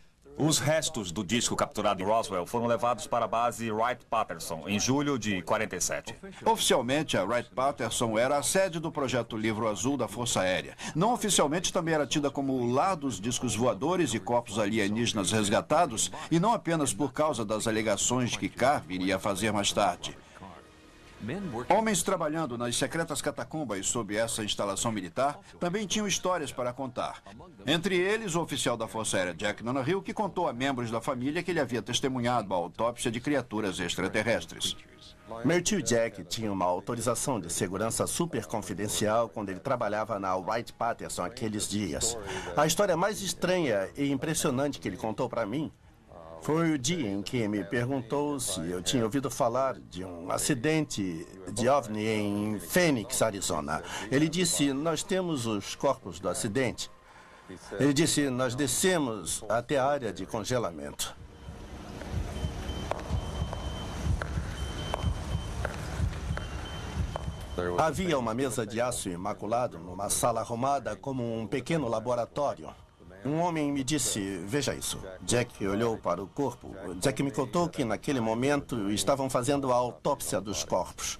os restos do disco capturado em Roswell foram levados para a base Wright-Patterson em julho de 47. Oficialmente, a Wright-Patterson era a sede do Projeto Livro Azul da Força Aérea. Não oficialmente, também era tida como o lar dos discos voadores e corpos alienígenas resgatados, e não apenas por causa das alegações que Carr viria a fazer mais tarde. Homens trabalhando nas secretas catacumbas sob essa instalação militar também tinham histórias para contar. Entre eles, o oficial da Força Aérea Jack Donahue, que contou a membros da família que ele havia testemunhado a autópsia de criaturas extraterrestres. Meu tio Jack tinha uma autorização de segurança super confidencial quando ele trabalhava na Wright-Patterson aqueles dias. A história mais estranha e impressionante que ele contou para mim foi o dia em que me perguntou se eu tinha ouvido falar de um acidente de OVNI em Phoenix, Arizona. Ele disse, nós temos os corpos do acidente. Ele disse, nós descemos até a área de congelamento. Havia uma mesa de aço imaculado numa sala arrumada como um pequeno laboratório. Um homem me disse, veja isso. Jack olhou para o corpo. Jack me contou que naquele momento estavam fazendo a autópsia dos corpos.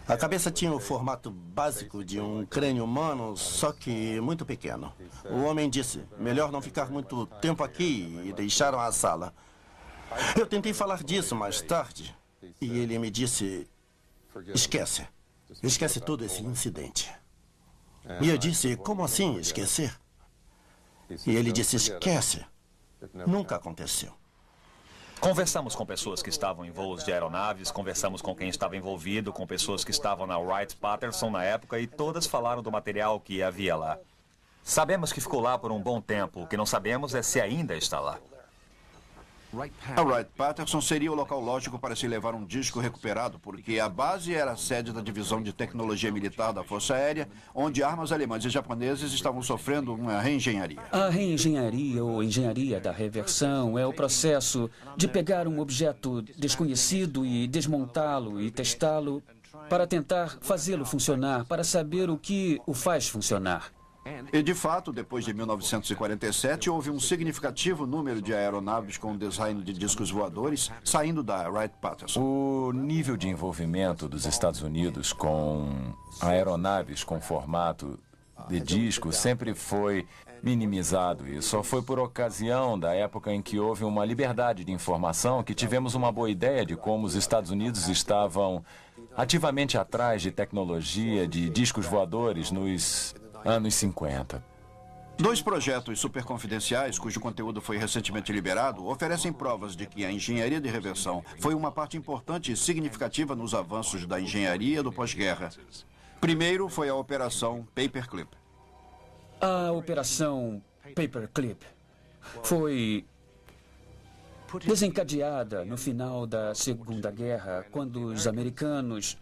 A cabeça tinha o formato básico de um crânio humano, só que muito pequeno. O homem disse, melhor não ficar muito tempo aqui, e deixaram a sala. Eu tentei falar disso mais tarde e ele me disse, esquece. Esquece todo esse incidente. E eu disse, como assim esquecer? E ele disse, esquece. Nunca aconteceu. Conversamos com pessoas que estavam em voos de aeronaves, conversamos com quem estava envolvido, com pessoas que estavam na Wright-Patterson na época e todas falaram do material que havia lá. Sabemos que ficou lá por um bom tempo. O que não sabemos é se ainda está lá. A Wright-Patterson seria o local lógico para se levar um disco recuperado, porque a base era a sede da Divisão de Tecnologia Militar da Força Aérea, onde armas alemãs e japoneses estavam sofrendo uma reengenharia. A reengenharia ou engenharia da reversão é o processo de pegar um objeto desconhecido e desmontá-lo e testá-lo para tentar fazê-lo funcionar, para saber o que o faz funcionar. E, de fato, depois de 1947, houve um significativo número de aeronaves com design de discos voadores saindo da Wright-Patterson. O nível de envolvimento dos Estados Unidos com aeronaves com formato de disco sempre foi minimizado e só foi por ocasião da época em que houve uma liberdade de informação que tivemos uma boa ideia de como os Estados Unidos estavam ativamente atrás de tecnologia de discos voadores nos anos 50. 2 projetos superconfidenciais, cujo conteúdo foi recentemente liberado, oferecem provas de que a engenharia de reversão foi uma parte importante e significativa nos avanços da engenharia do pós-guerra. Primeiro foi a Operação Paperclip. A Operação Paperclip foi desencadeada no final da Segunda Guerra, quando os americanos,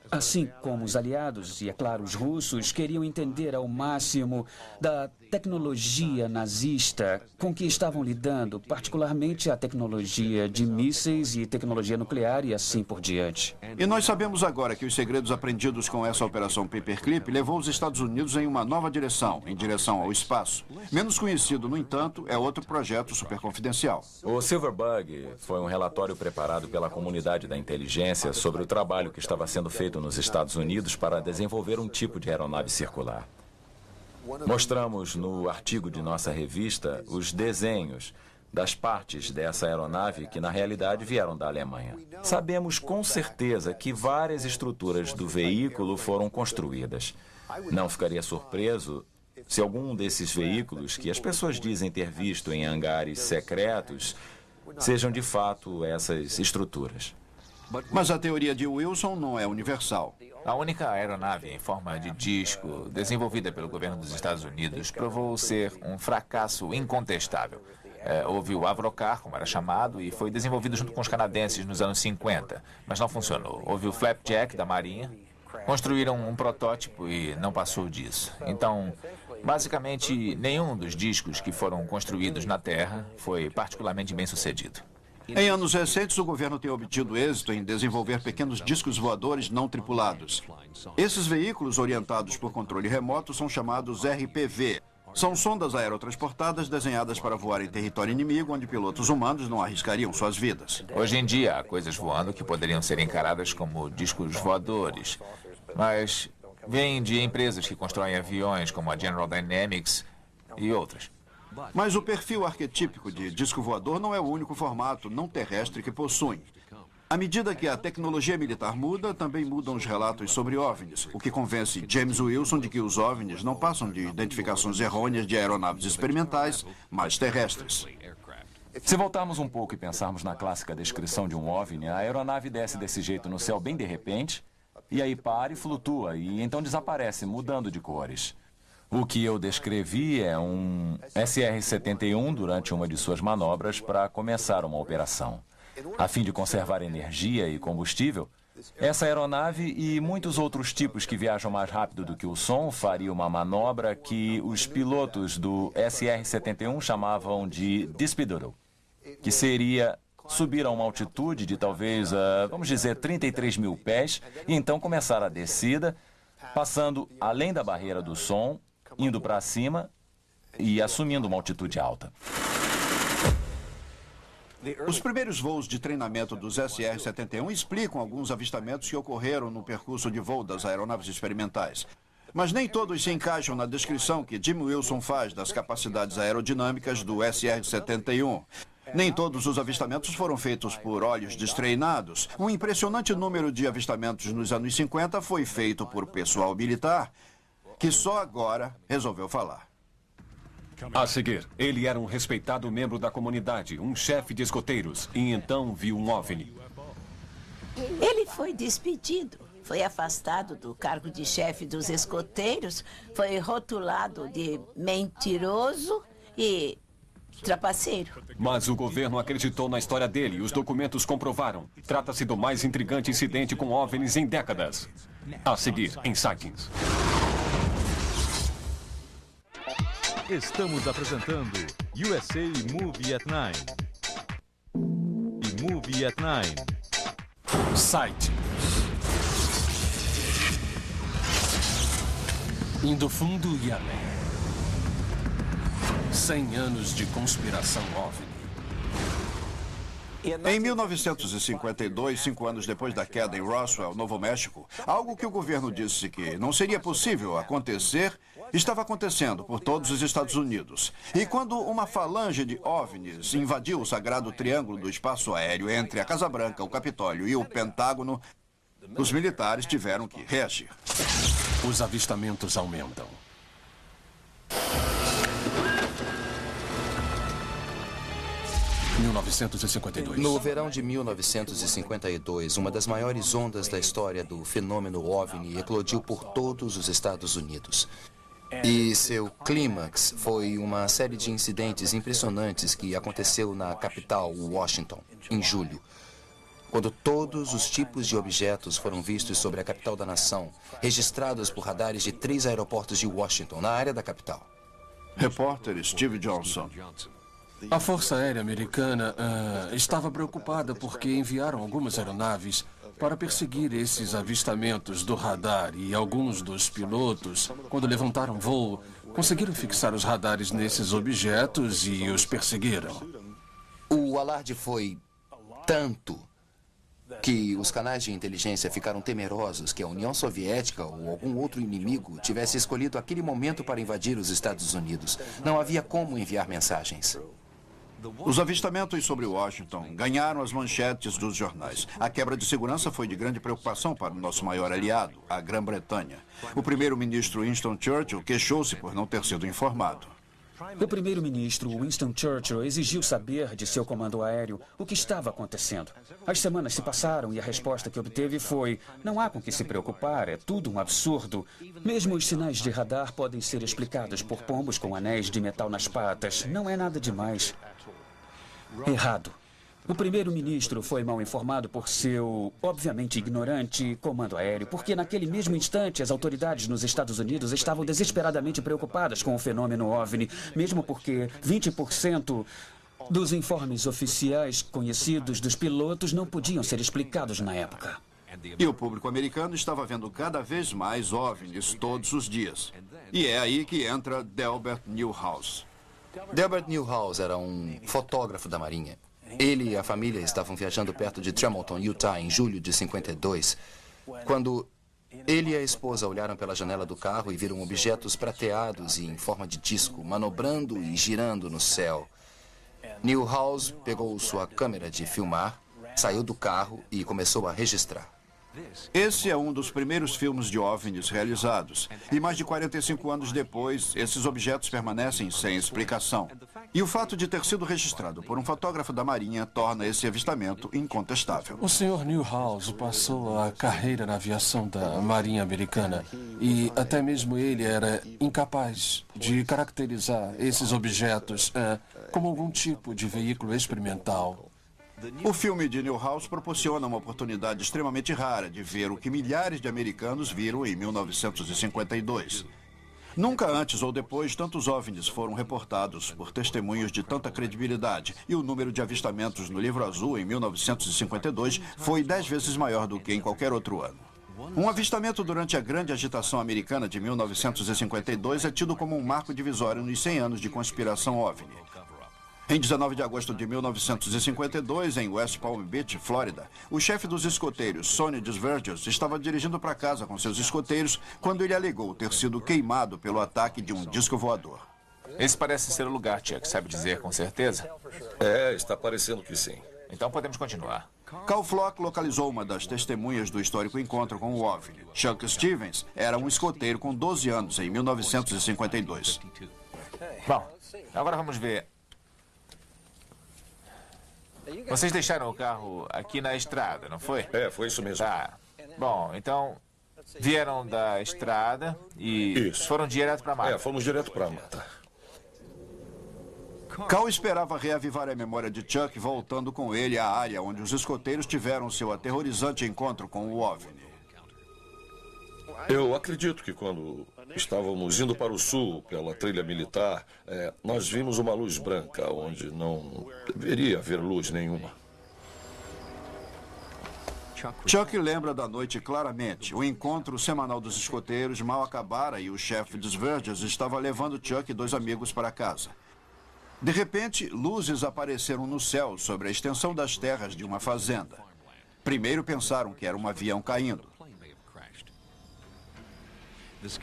assim como os aliados e, é claro, os russos, queriam entender ao máximo da tecnologia nazista com que estavam lidando, particularmente a tecnologia de mísseis e tecnologia nuclear e assim por diante. E nós sabemos agora que os segredos aprendidos com essa Operação Paperclip levou os Estados Unidos em uma nova direção, em direção ao espaço. Menos conhecido, no entanto, é outro projeto superconfidencial. O Silverbug foi um relatório preparado pela comunidade da inteligência sobre o trabalho que estava sendo feito nos Estados Unidos para desenvolver um tipo de aeronave circular. Mostramos no artigo de nossa revista os desenhos das partes dessa aeronave que, na realidade, vieram da Alemanha. Sabemos com certeza que várias estruturas do veículo foram construídas. Não ficaria surpreso se algum desses veículos, que as pessoas dizem ter visto em hangares secretos, sejam de fato essas estruturas. Mas a teoria de Wilson não é universal. A única aeronave em forma de disco desenvolvida pelo governo dos Estados Unidos provou ser um fracasso incontestável. Houve o Avrocar, como era chamado, e foi desenvolvido junto com os canadenses nos anos 50, mas não funcionou. Houve o Flapjack, da Marinha. Construíram um protótipo e não passou disso. Então, basicamente, nenhum dos discos que foram construídos na Terra foi particularmente bem sucedido. Em anos recentes, o governo tem obtido êxito em desenvolver pequenos discos voadores não tripulados. Esses veículos orientados por controle remoto são chamados RPV. São sondas aerotransportadas desenhadas para voar em território inimigo, onde pilotos humanos não arriscariam suas vidas. Hoje em dia, há coisas voando que poderiam ser encaradas como discos voadores, mas vêm de empresas que constroem aviões, como a General Dynamics e outras. Mas o perfil arquetípico de disco voador não é o único formato não terrestre que possuem. À medida que a tecnologia militar muda, também mudam os relatos sobre OVNIs, o que convence James Wilson de que os OVNIs não passam de identificações errôneas de aeronaves experimentais, mas terrestres. Se voltarmos um pouco e pensarmos na clássica descrição de um OVNI, a aeronave desce desse jeito no céu bem de repente, e aí para e flutua, e então desaparece, mudando de cores. O que eu descrevi é um SR-71 durante uma de suas manobras para começar uma operação. A fim de conservar energia e combustível, essa aeronave e muitos outros tipos que viajam mais rápido do que o som fariam uma manobra que os pilotos do SR-71 chamavam de Despedoro, que seria subir a uma altitude de talvez, vamos dizer, 33 mil pés, e então começar a descida, passando além da barreira do som, indo para cima e assumindo uma altitude alta. Os primeiros voos de treinamento dos SR-71 explicam alguns avistamentos que ocorreram no percurso de voo das aeronaves experimentais. Mas nem todos se encaixam na descrição que Jim Wilson faz das capacidades aerodinâmicas do SR-71. Nem todos os avistamentos foram feitos por olhos destreinados. Um impressionante número de avistamentos nos anos 50 foi feito por pessoal militar, que só agora resolveu falar. A seguir, ele era um respeitado membro da comunidade, um chefe de escoteiros, e então viu um OVNI. Ele foi despedido, foi afastado do cargo de chefe dos escoteiros, foi rotulado de mentiroso e Trapaceiro. Mas o governo acreditou na história dele e os documentos comprovaram. Trata-se do mais intrigante incidente com OVNIs em décadas. A seguir, em Sightings. Estamos apresentando USA Movie at 9. E Movie at 9. Sightings. Indo fundo e além. 100 anos de conspiração OVNI. Em 1952, 5 anos depois da queda em Roswell, Novo México, algo que o governo disse que não seria possível acontecer, estava acontecendo por todos os Estados Unidos. E quando uma falange de OVNIs invadiu o sagrado triângulo do espaço aéreo entre a Casa Branca, o Capitólio e o Pentágono, os militares tiveram que reagir. Os avistamentos aumentam. No verão de 1952, uma das maiores ondas da história do fenômeno OVNI eclodiu por todos os Estados Unidos. E seu clímax foi uma série de incidentes impressionantes que aconteceu na capital, Washington, em julho, quando todos os tipos de objetos foram vistos sobre a capital da nação, registrados por radares de 3 aeroportos de Washington, na área da capital. Repórter Steve Johnson. A Força Aérea Americana estava preocupada porque enviaram algumas aeronaves para perseguir esses avistamentos do radar e alguns dos pilotos, quando levantaram voo, conseguiram fixar os radares nesses objetos e os perseguiram. O alarde foi tanto que os canais de inteligência ficaram temerosos que a União Soviética ou algum outro inimigo tivesse escolhido aquele momento para invadir os Estados Unidos. Não havia como enviar mensagens. Os avistamentos sobre Washington ganharam as manchetes dos jornais. A quebra de segurança foi de grande preocupação para o nosso maior aliado, a Grã-Bretanha. O primeiro-ministro Winston Churchill queixou-se por não ter sido informado. O primeiro-ministro Winston Churchill exigiu saber de seu comando aéreo o que estava acontecendo. As semanas se passaram e a resposta que obteve foi: não há com que se preocupar, é tudo um absurdo. Mesmo os sinais de radar podem ser explicados por pombos com anéis de metal nas patas. Não é nada demais. Errado. O primeiro-ministro foi mal informado por seu, obviamente ignorante, comando aéreo, porque naquele mesmo instante as autoridades nos Estados Unidos estavam desesperadamente preocupadas com o fenômeno OVNI, mesmo porque 20% dos informes oficiais conhecidos dos pilotos não podiam ser explicados na época. E o público americano estava vendo cada vez mais OVNIs todos os dias. E é aí que entra Delbert Newhouse. Delbert Newhouse era um fotógrafo da Marinha. Ele e a família estavam viajando perto de Tremonton, Utah, em julho de 52, quando ele e a esposa olharam pela janela do carro e viram objetos prateados e em forma de disco, manobrando e girando no céu. Newhouse pegou sua câmera de filmar, saiu do carro e começou a registrar. Esse é um dos primeiros filmes de OVNIs realizados. E mais de 45 anos depois, esses objetos permanecem sem explicação. E o fato de ter sido registrado por um fotógrafo da Marinha torna esse avistamento incontestável. O Sr. Newhouse passou a carreira na aviação da Marinha Americana e até mesmo ele era incapaz de caracterizar esses objetos como algum tipo de veículo experimental. O filme de Newhouse proporciona uma oportunidade extremamente rara de ver o que milhares de americanos viram em 1952. Nunca antes ou depois tantos OVNIs foram reportados por testemunhos de tanta credibilidade, e o número de avistamentos no Livro Azul em 1952 foi 10 vezes maior do que em qualquer outro ano. Um avistamento durante a grande agitação americana de 1952 é tido como um marco divisório nos 100 anos de conspiração OVNI. Em 19 de agosto de 1952, em West Palm Beach, Flórida, o chefe dos escoteiros, Sonny Desverges, estava dirigindo para casa com seus escoteiros quando ele alegou ter sido queimado pelo ataque de um disco voador. Esse parece ser o lugar, Chuck. Sabe dizer com certeza? Está parecendo que sim. Então podemos continuar. Cal Flock localizou uma das testemunhas do histórico encontro com o OVNI. Chuck Stevens era um escoteiro com 12 anos em 1952. Bom, agora vamos ver. Vocês deixaram o carro aqui na estrada, não foi? Foi isso mesmo. Tá. Bom, então vieram da estrada e foram direto para a mata. Fomos direto para a mata. Cal esperava reavivar a memória de Chuck voltando com ele à área onde os escoteiros tiveram seu aterrorizante encontro com o OVNI. Eu acredito que quando estávamos indo para o sul, pela trilha militar, nós vimos uma luz branca onde não deveria haver luz nenhuma. Chuck lembra da noite claramente. O encontro semanal dos escoteiros mal acabara e o chefe dos Verges estava levando Chuck e 2 amigos para casa. De repente, luzes apareceram no céu sobre a extensão das terras de uma fazenda. Primeiro pensaram que era um avião caindo.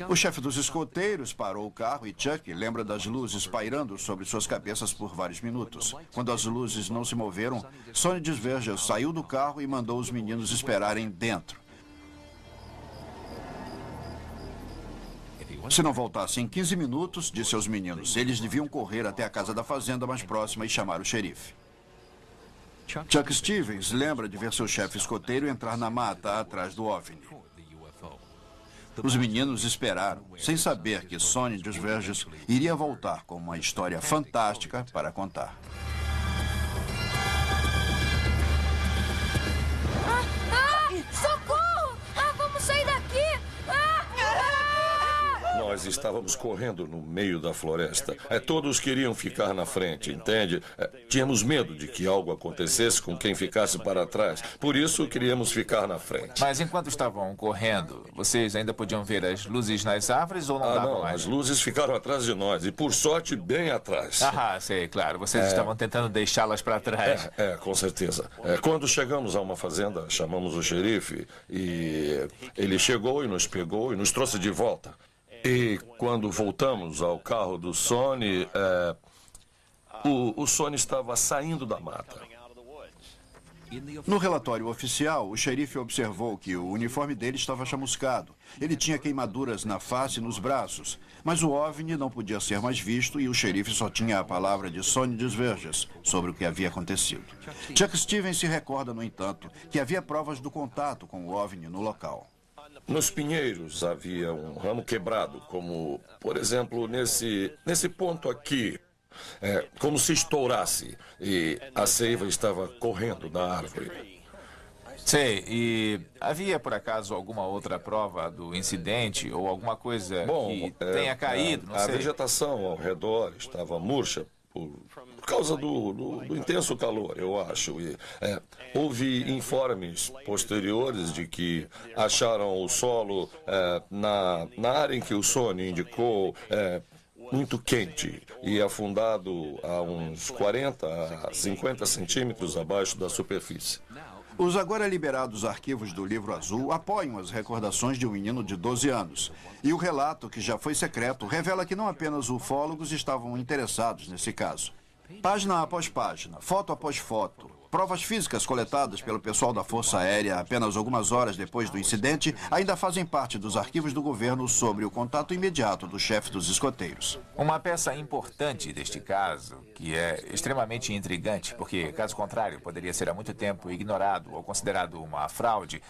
O chefe dos escoteiros parou o carro e Chuck lembra das luzes pairando sobre suas cabeças por vários minutos. Quando as luzes não se moveram, Sonny Desverges saiu do carro e mandou os meninos esperarem dentro. Se não voltassem em 15 minutos, disse aos meninos, eles deviam correr até a casa da fazenda mais próxima e chamar o xerife. Chuck Stevens lembra de ver seu chefe escoteiro entrar na mata atrás do OVNI. Os meninos esperaram, sem saber que Sonny Desverges iria voltar com uma história fantástica para contar. Socorro! Vamos sair daqui! Nós estávamos correndo no meio da floresta. Todos queriam ficar na frente, entende? Tínhamos medo de que algo acontecesse com quem ficasse para trás. Por isso, queríamos ficar na frente. Mas enquanto estavam correndo, vocês ainda podiam ver as luzes nas árvores ou não davam não, mais? As luzes ficaram atrás de nós e, por sorte, bem atrás. Sei, claro. Vocês estavam tentando deixá-las para trás. Com certeza. Quando chegamos a uma fazenda, chamamos o xerife e ele chegou e nos pegou e nos trouxe de volta. E quando voltamos ao carro do Sonny, o Sonny estava saindo da mata. No relatório oficial, o xerife observou que o uniforme dele estava chamuscado. Ele tinha queimaduras na face e nos braços. Mas o OVNI não podia ser mais visto e o xerife só tinha a palavra de Sonny Desverges sobre o que havia acontecido. Chuck Stevens se recorda, no entanto, que havia provas do contato com o OVNI no local. Nos pinheiros havia um ramo quebrado, como, por exemplo, nesse ponto aqui. Como se estourasse e a seiva estava correndo da árvore. Sei, e havia por acaso alguma outra prova do incidente ou alguma coisa que tenha caído? Não sei. A vegetação ao redor estava murcha por causa do intenso calor, eu acho. E, houve informes posteriores de que acharam o solo na área em que o Sonny indicou muito quente e afundado a uns 40 a 50 centímetros abaixo da superfície. Os agora liberados arquivos do Livro Azul apoiam as recordações de um menino de 12 anos. E o relato, que já foi secreto, revela que não apenas ufólogos estavam interessados nesse caso. Página após página, foto após foto, provas físicas coletadas pelo pessoal da Força Aérea apenas algumas horas depois do incidente ainda fazem parte dos arquivos do governo sobre o contato imediato do chefe dos escoteiros. Uma peça importante deste caso, que é extremamente intrigante, porque, caso contrário, poderia ser há muito tempo ignorado ou considerado uma fraude,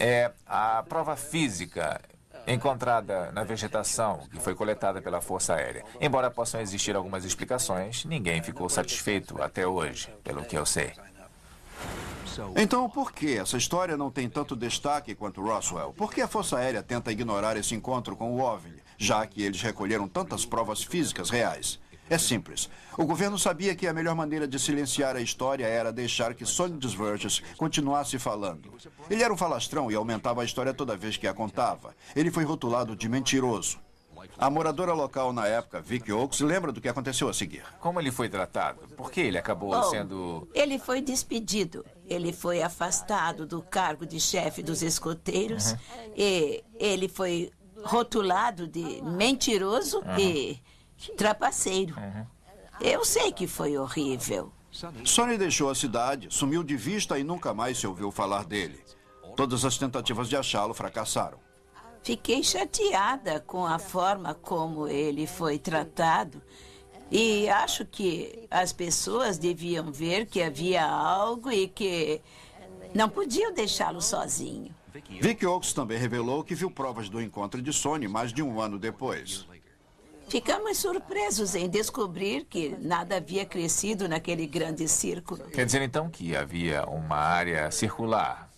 é a prova física encontrada na vegetação que foi coletada pela Força Aérea. Embora possam existir algumas explicações, ninguém ficou satisfeito até hoje, pelo que eu sei. Então, por que essa história não tem tanto destaque quanto Roswell? Por que a Força Aérea tenta ignorar esse encontro com o OVNI, já que eles recolheram tantas provas físicas reais? É simples. O governo sabia que a melhor maneira de silenciar a história era deixar que Sonny Desverges continuasse falando. Ele era um falastrão e aumentava a história toda vez que a contava. Ele foi rotulado de mentiroso. A moradora local na época, Vicky Oakes, lembra do que aconteceu a seguir. Como ele foi tratado? Por que ele acabou sendo... Ele foi despedido. Ele foi afastado do cargo de chefe dos escoteiros. E ele foi rotulado de mentiroso e trapaceiro. Eu sei que foi horrível. Sonny deixou a cidade, sumiu de vista e nunca mais se ouviu falar dele. Todas as tentativas de achá-lo fracassaram. Fiquei chateada com a forma como ele foi tratado. E acho que as pessoas deviam ver que havia algo e que não podiam deixá-lo sozinho. Vicky Oakes também revelou que viu provas do encontro de Sonny mais de um ano depois. ficamos surpresos em descobrir que nada havia crescido naquele grande círculo. Quer dizer, então, que havia uma área circular.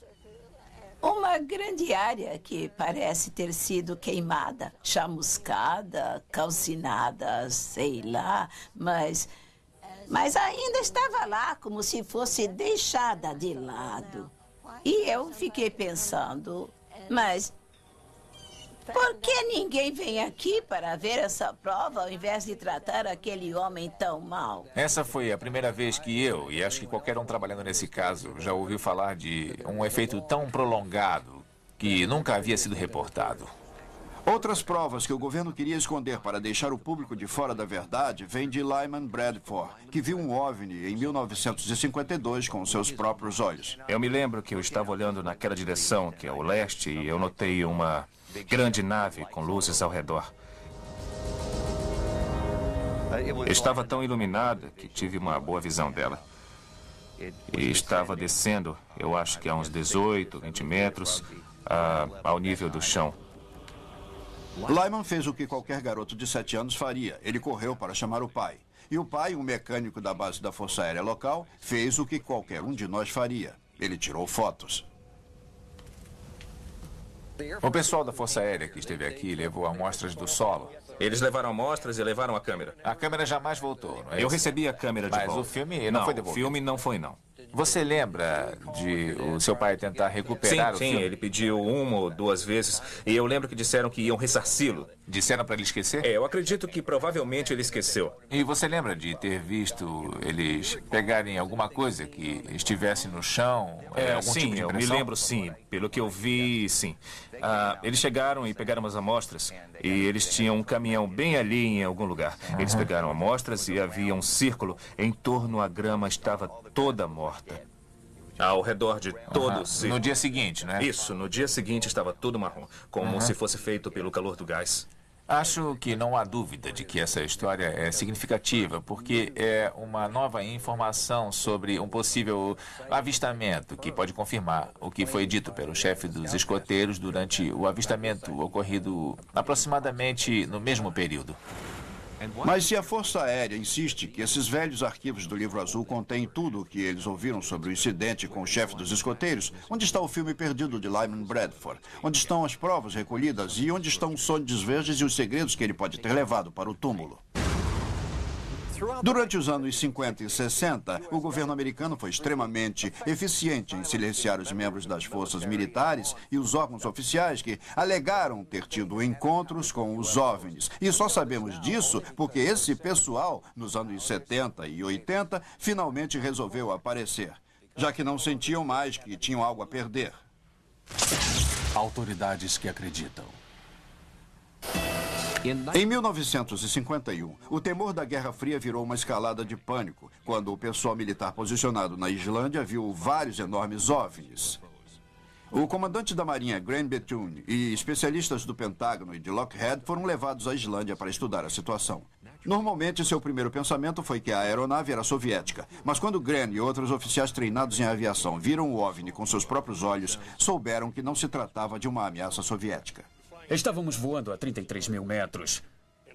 Uma grande área que parece ter sido queimada, chamuscada, calcinada, sei lá, mas ainda estava lá como se fosse deixada de lado. E eu fiquei pensando, mas por que ninguém vem aqui para ver essa prova ao invés de tratar aquele homem tão mal? Essa foi a primeira vez que eu, e acho que qualquer um trabalhando nesse caso, já ouviu falar de um efeito tão prolongado que nunca havia sido reportado. Outras provas que o governo queria esconder para deixar o público de fora da verdade vêm de Lyman Bradford, que viu um OVNI em 1952 com seus próprios olhos. Eu me lembro que eu estava olhando naquela direção, que é o leste, e eu notei uma grande nave com luzes ao redor. Estava tão iluminada que tive uma boa visão dela. E estava descendo, eu acho que a uns 18, 20 metros, ao nível do chão. Lyman fez o que qualquer garoto de 7 anos faria. Ele correu para chamar o pai. E o pai, um mecânico da base da Força Aérea local, fez o que qualquer um de nós faria. Ele tirou fotos. O pessoal da Força Aérea que esteve aqui levou amostras do solo. Eles levaram amostras e levaram a câmera. A câmera jamais voltou, não é Eu isso? recebi a câmera de volta. Mas o filme não foi devolvido. O filme não foi, não. Você lembra de o seu pai tentar recuperar o filme? Sim, ele pediu 1 ou 2 vezes. E eu lembro que disseram que iam ressarci-lo. Disseram para ele esquecer? Eu acredito que provavelmente ele esqueceu. E você lembra de ter visto eles pegarem alguma coisa que estivesse no chão? Algum Sim, tipo de eu me impressão? lembro, sim. Pelo que eu vi, sim. Eles chegaram e pegaram as amostras. E eles tinham um caminhão bem ali em algum lugar. Eles pegaram amostras e havia um círculo. Em torno a grama estava toda morta. Ao redor de todo o círculo. No dia seguinte, né? Isso, no dia seguinte estava tudo marrom. Como se fosse feito pelo calor do gás. Acho que não há dúvida de que essa história é significativa, porque é uma nova informação sobre um possível avistamento que pode confirmar o que foi dito pelo chefe dos escoteiros durante o avistamento ocorrido aproximadamente no mesmo período. Mas se a Força Aérea insiste que esses velhos arquivos do Livro Azul contêm tudo o que eles ouviram sobre o incidente com o chefe dos escoteiros, onde está o filme perdido de Lyman Bradford? Onde estão as provas recolhidas e onde estão os sonhos verdes e os segredos que ele pode ter levado para o túmulo? Durante os anos 50 e 60, o governo americano foi extremamente eficiente em silenciar os membros das forças militares e os órgãos oficiais que alegaram ter tido encontros com os OVNIs. E só sabemos disso porque esse pessoal, nos anos 70 e 80, finalmente resolveu aparecer, já que não sentiam mais que tinham algo a perder. Autoridades que acreditam. Em 1951, o temor da Guerra Fria virou uma escalada de pânico, quando o pessoal militar posicionado na Islândia viu vários enormes OVNIs. O comandante da Marinha, Graham Bethune, e especialistas do Pentágono e de Lockheed foram levados à Islândia para estudar a situação. Normalmente, seu primeiro pensamento foi que a aeronave era soviética, mas quando Graham e outros oficiais treinados em aviação viram o OVNI com seus próprios olhos, souberam que não se tratava de uma ameaça soviética. Estávamos voando a 33 mil metros.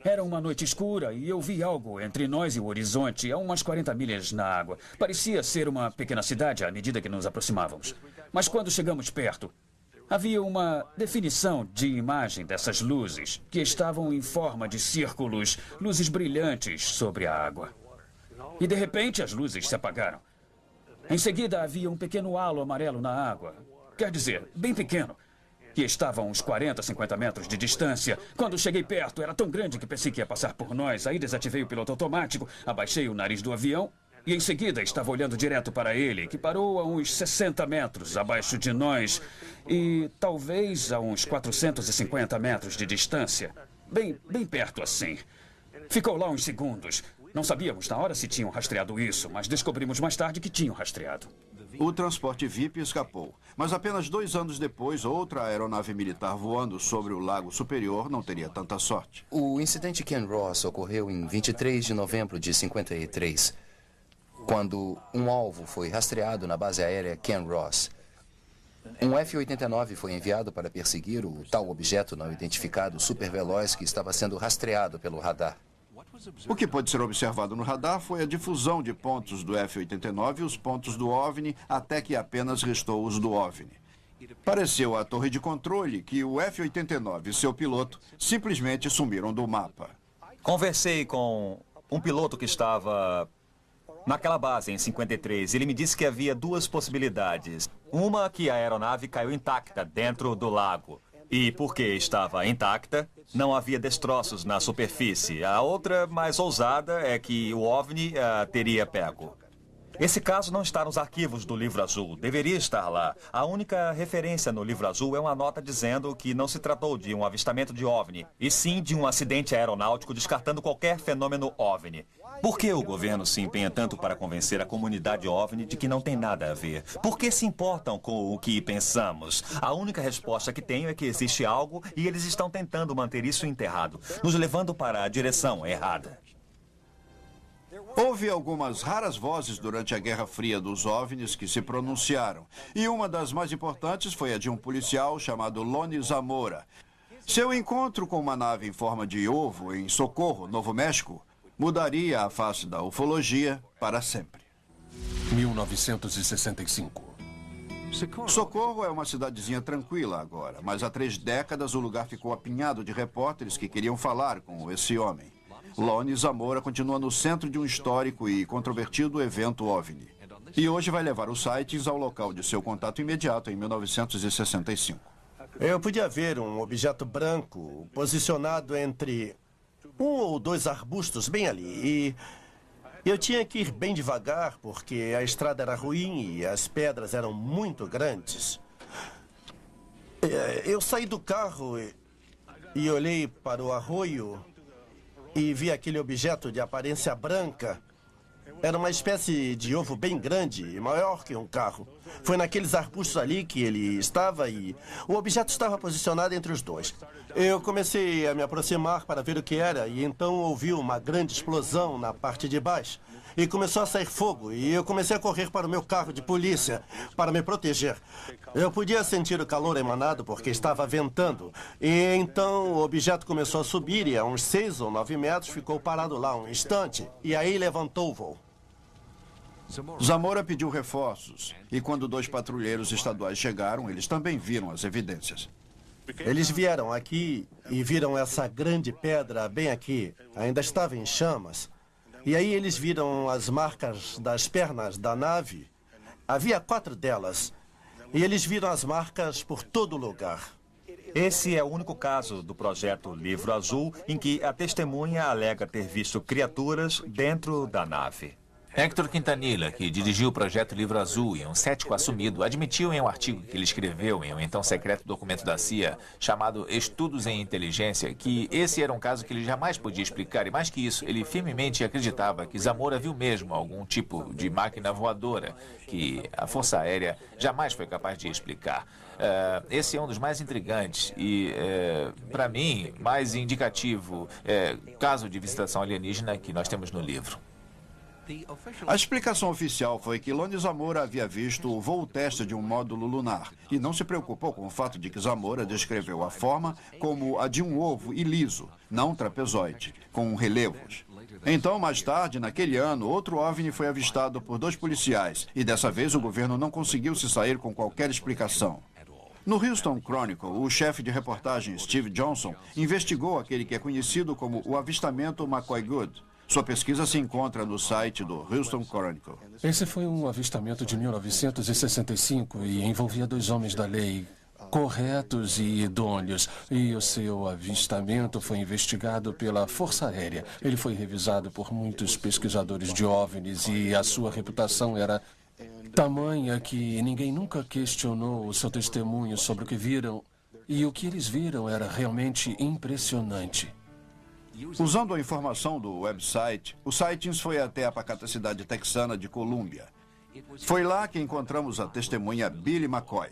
Era uma noite escura e eu vi algo entre nós e o horizonte, a umas 40 milhas na água. Parecia ser uma pequena cidade à medida que nos aproximávamos. Mas quando chegamos perto, havia uma definição de imagem dessas luzes, que estavam em forma de círculos, luzes brilhantes sobre a água. E de repente as luzes se apagaram. Em seguida havia um pequeno halo amarelo na água. Quer dizer, bem pequeno. Que estava a uns 40, 50 metros de distância. Quando cheguei perto, era tão grande que pensei que ia passar por nós. Aí desativei o piloto automático, abaixei o nariz do avião e em seguida estava olhando direto para ele, que parou a uns 60 metros abaixo de nós e talvez a uns 450 metros de distância. Bem perto assim. Ficou lá uns segundos. Não sabíamos na hora se tinham rastreado isso, mas descobrimos mais tarde que tinham rastreado. O transporte VIP escapou, mas apenas 2 anos depois, outra aeronave militar voando sobre o Lago Superior não teria tanta sorte. O incidente Ken Ross ocorreu em 23 de novembro de 53, quando um alvo foi rastreado na base aérea Ken Ross. Um F-89 foi enviado para perseguir o tal objeto não identificado superveloz que estava sendo rastreado pelo radar. O que pode ser observado no radar foi a difusão de pontos do F-89 e os pontos do OVNI, até que apenas restou os do OVNI. Pareceu à torre de controle que o F-89 e seu piloto simplesmente sumiram do mapa. Conversei com um piloto que estava naquela base, em 53. Ele me disse que havia duas possibilidades. Uma, que a aeronave caiu intacta dentro do lago. E porque estava intacta, não havia destroços na superfície. A outra, mais ousada, é que o OVNI teria pego. Esse caso não está nos arquivos do Livro Azul. Deveria estar lá. A única referência no Livro Azul é uma nota dizendo que não se tratou de um avistamento de OVNI, e sim de um acidente aeronáutico, descartando qualquer fenômeno OVNI. Por que o governo se empenha tanto para convencer a comunidade OVNI de que não tem nada a ver? Por que se importam com o que pensamos? A única resposta que tenho é que existe algo e eles estão tentando manter isso enterrado, nos levando para a direção errada. Houve algumas raras vozes durante a Guerra Fria dos OVNIs que se pronunciaram. E uma das mais importantes foi a de um policial chamado Lonnie Zamora. Seu encontro com uma nave em forma de ovo em Socorro, Novo México, mudaria a face da ufologia para sempre. 1965. Socorro é uma cidadezinha tranquila agora, mas há 3 décadas o lugar ficou apinhado de repórteres que queriam falar com esse homem. Lonnie Zamora continua no centro de um histórico e controvertido evento OVNI. E hoje vai levar os sites ao local de seu contato imediato em 1965. Eu podia ver um objeto branco posicionado entre 1 ou 2 arbustos bem ali. E eu tinha que ir bem devagar porque a estrada era ruim e as pedras eram muito grandes. Eu saí do carro e olhei para o arroio e vi aquele objeto de aparência branca. Era uma espécie de ovo bem grande, maior que um carro. Foi naqueles arbustos ali que ele estava e o objeto estava posicionado entre os dois. Eu comecei a me aproximar para ver o que era e então ouvi uma grande explosão na parte de baixo. E começou a sair fogo e eu comecei a correr para o meu carro de polícia para me proteger. Eu podia sentir o calor emanado porque estava ventando. E então o objeto começou a subir e a uns 6 ou 9 metros ficou parado lá um instante. E aí levantou o voo. Zamora pediu reforços e quando 2 patrulheiros estaduais chegaram, eles também viram as evidências. Eles vieram aqui e viram essa grande pedra bem aqui. Ainda estava em chamas. E aí eles viram as marcas das pernas da nave. Havia 4 delas. E eles viram as marcas por todo lugar. Esse é o único caso do projeto Livro Azul em que a testemunha alega ter visto criaturas dentro da nave. Héctor Quintanilla, que dirigiu o projeto Livro Azul e um cético assumido, admitiu em um artigo que ele escreveu em um então secreto documento da CIA, chamado Estudos em Inteligência, que esse era um caso que ele jamais podia explicar e, mais que isso, ele firmemente acreditava que Zamora viu mesmo algum tipo de máquina voadora que a Força Aérea jamais foi capaz de explicar. Esse é um dos mais intrigantes e, para mim, mais indicativo caso de visitação alienígena que nós temos no livro. A explicação oficial foi que Lonnie Zamora havia visto o voo teste de um módulo lunar e não se preocupou com o fato de que Zamora descreveu a forma como a de um ovo e liso, não trapezoide, com relevos. Então, mais tarde, naquele ano, outro OVNI foi avistado por 2 policiais e dessa vez o governo não conseguiu se sair com qualquer explicação. No Houston Chronicle, o chefe de reportagem Steve Johnson investigou aquele que é conhecido como o avistamento McCoy Good. Sua pesquisa se encontra no site do Houston Chronicle. Esse foi um avistamento de 1965 e envolvia 2 homens da lei, corretos e idôneos. E o seu avistamento foi investigado pela Força Aérea. Ele foi revisado por muitos pesquisadores de OVNIs e a sua reputação era tamanha que ninguém nunca questionou o seu testemunho sobre o que viram. E o que eles viram era realmente impressionante. Usando a informação do website, o Sightings foi até a pacata cidade texana de Colômbia. Foi lá que encontramos a testemunha Billy McCoy.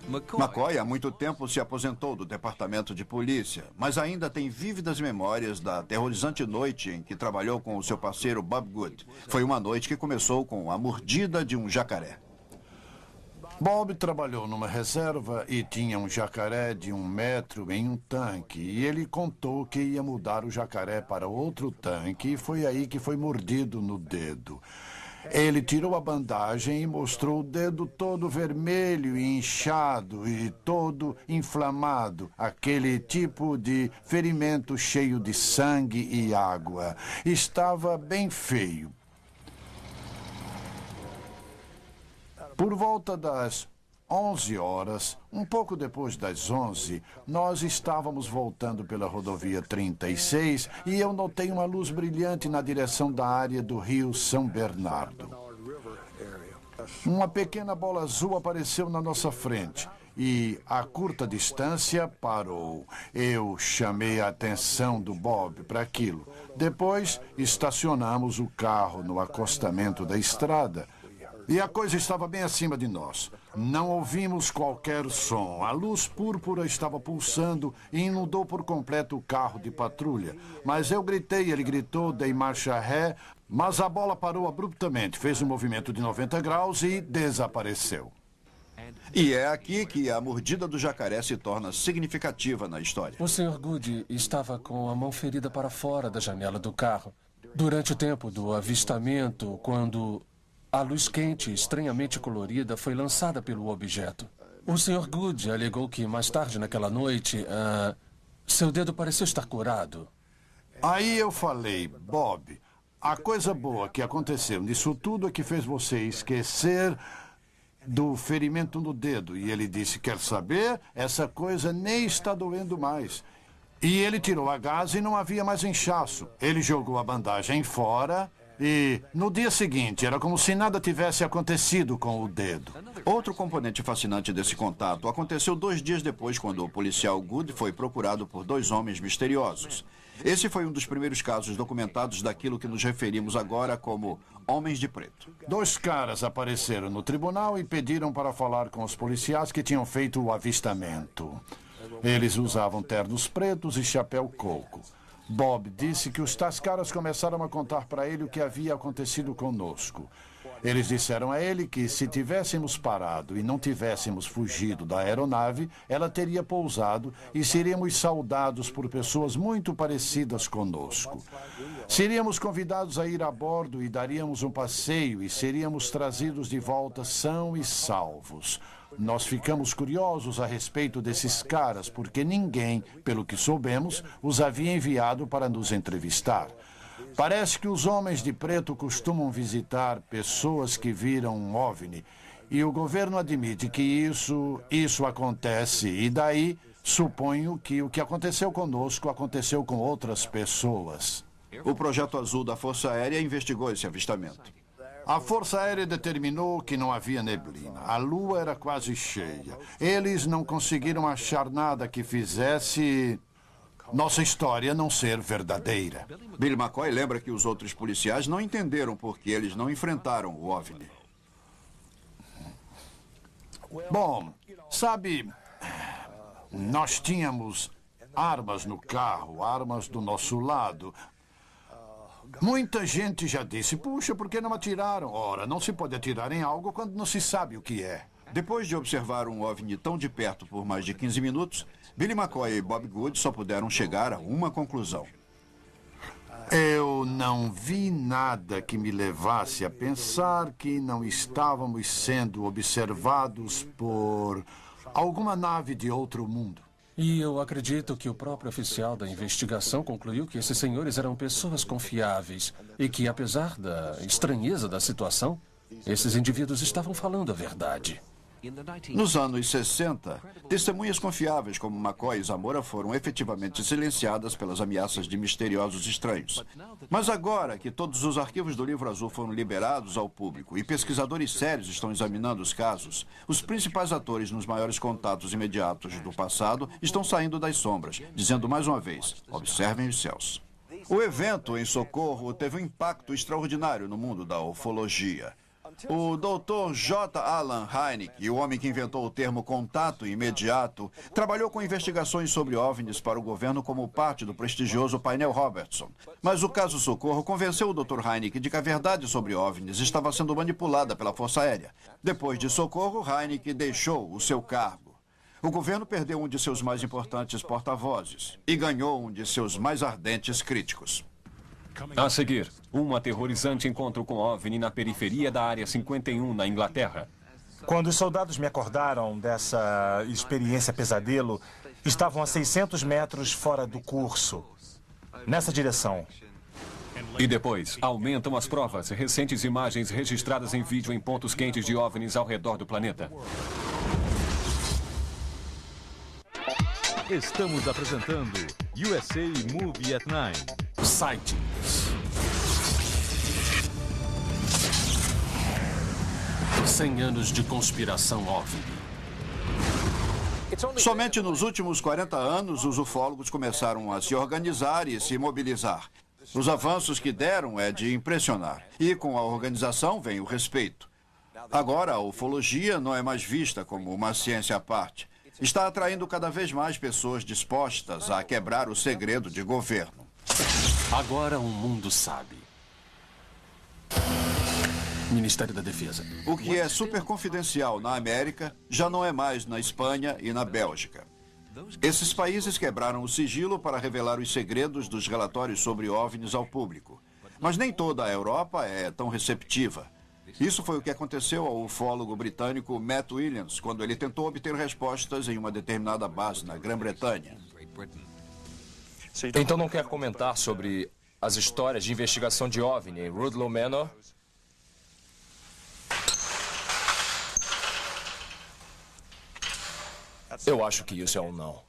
McCoy há muito tempo se aposentou do departamento de polícia, mas ainda tem vívidas memórias da aterrorizante noite em que trabalhou com o seu parceiro Bob Good. Foi uma noite que começou com a mordida de um jacaré. Bob trabalhou numa reserva e tinha um jacaré de 1 metro em um tanque. E ele contou que ia mudar o jacaré para outro tanque e foi aí que foi mordido no dedo. Ele tirou a bandagem e mostrou o dedo todo vermelho e inchado e todo inflamado. Aquele tipo de ferimento cheio de sangue e água. Estava bem feio. Por volta das 11 horas, um pouco depois das 11, nós estávamos voltando pela rodovia 36 e eu notei uma luz brilhante na direção da área do rio São Bernardo. Uma pequena bola azul apareceu na nossa frente e, a curta distância, parou. Eu chamei a atenção do Bob para aquilo. Depois, estacionamos o carro no acostamento da estrada. E a coisa estava bem acima de nós. Não ouvimos qualquer som. A luz púrpura estava pulsando e inundou por completo o carro de patrulha. Mas eu gritei, ele gritou, dei marcha ré, mas a bola parou abruptamente, fez um movimento de 90 graus e desapareceu. E é aqui que a mordida do jacaré se torna significativa na história. O Sr. Good estava com a mão ferida para fora da janela do carro. Durante o tempo do avistamento, quando a luz quente, estranhamente colorida, foi lançada pelo objeto. O Sr. Good alegou que mais tarde naquela noite, seu dedo pareceu estar curado. Aí eu falei, Bob, a coisa boa que aconteceu nisso tudo é que fez você esquecer do ferimento no dedo. E ele disse, quer saber? Essa coisa nem está doendo mais. E ele tirou a gás e não havia mais inchaço. Ele jogou a bandagem fora. E no dia seguinte, era como se nada tivesse acontecido com o dedo. Outro componente fascinante desse contato aconteceu 2 dias depois, quando o policial Good foi procurado por 2 homens misteriosos. Esse foi um dos primeiros casos documentados daquilo que nos referimos agora como homens de preto. 2 caras apareceram no tribunal e pediram para falar com os policiais que tinham feito o avistamento. Eles usavam ternos pretos e chapéu coco. Bob disse que os tais caras começaram a contar para ele o que havia acontecido conosco. Eles disseram a ele que se tivéssemos parado e não tivéssemos fugido da aeronave, ela teria pousado e seríamos saudados por pessoas muito parecidas conosco. Seríamos convidados a ir a bordo e daríamos um passeio e seríamos trazidos de volta são e salvos. Nós ficamos curiosos a respeito desses caras, porque ninguém, pelo que soubemos, os havia enviado para nos entrevistar. Parece que os homens de preto costumam visitar pessoas que viram um OVNI, e o governo admite que isso acontece, e daí suponho que o que aconteceu conosco aconteceu com outras pessoas. O Projeto Azul da Força Aérea investigou esse avistamento. A Força Aérea determinou que não havia neblina. A lua era quase cheia. Eles não conseguiram achar nada que fizesse nossa história não ser verdadeira. Billy McCoy lembra que os outros policiais não entenderam por que eles não enfrentaram o OVNI. Bom, sabe, nós tínhamos armas no carro, armas do nosso lado. Muita gente já disse, puxa, por que não atiraram? Ora, não se pode atirar em algo quando não se sabe o que é. Depois de observar um OVNI tão de perto por mais de 15 minutos, Billy McCoy e Bob Good só puderam chegar a uma conclusão. Eu não vi nada que me levasse a pensar que não estávamos sendo observados por alguma nave de outro mundo. E eu acredito que o próprio oficial da investigação concluiu que esses senhores eram pessoas confiáveis e que, apesar da estranheza da situação, esses indivíduos estavam falando a verdade. Nos anos 60, testemunhas confiáveis como McCoy e Zamora foram efetivamente silenciadas pelas ameaças de misteriosos estranhos. Mas agora que todos os arquivos do Livro Azul foram liberados ao público e pesquisadores sérios estão examinando os casos, os principais atores nos maiores contatos imediatos do passado estão saindo das sombras, dizendo mais uma vez, observem os céus. O evento em Socorro teve um impacto extraordinário no mundo da ufologia. O Dr. J. Allen Hynek, o homem que inventou o termo contato imediato, trabalhou com investigações sobre OVNIs para o governo como parte do prestigioso painel Robertson. Mas o caso Socorro convenceu o Dr. Hynek de que a verdade sobre OVNIs estava sendo manipulada pela Força Aérea. Depois de Socorro, Hynek deixou o seu cargo. O governo perdeu um de seus mais importantes porta-vozes e ganhou um de seus mais ardentes críticos. A seguir, um aterrorizante encontro com OVNI na periferia da Área 51, na Inglaterra. Quando os soldados me acordaram dessa experiência pesadelo, estavam a 600 metros fora do curso, nessa direção. E depois, aumentam as provas, recentes imagens registradas em vídeo em pontos quentes de OVNIs ao redor do planeta. Estamos apresentando USA Movie at 9. Sightings. 100 anos de conspiração OVNI. Somente nos últimos 40 anos, os ufólogos começaram a se organizar e se mobilizar. Os avanços que deram é de impressionar. E com a organização vem o respeito. Agora, a ufologia não é mais vista como uma ciência à parte. Está atraindo cada vez mais pessoas dispostas a quebrar o segredo de governo. Agora o mundo sabe. Ministério da Defesa. O que é super confidencial na América já não é mais na Espanha e na Bélgica. Esses países quebraram o sigilo para revelar os segredos dos relatórios sobre OVNIs ao público. Mas nem toda a Europa é tão receptiva. Isso foi o que aconteceu ao ufólogo britânico Matt Williams, quando ele tentou obter respostas em uma determinada base na Grã-Bretanha. Então não quer comentar sobre as histórias de investigação de OVNI em Rudloe Manor? Eu acho que isso é um não.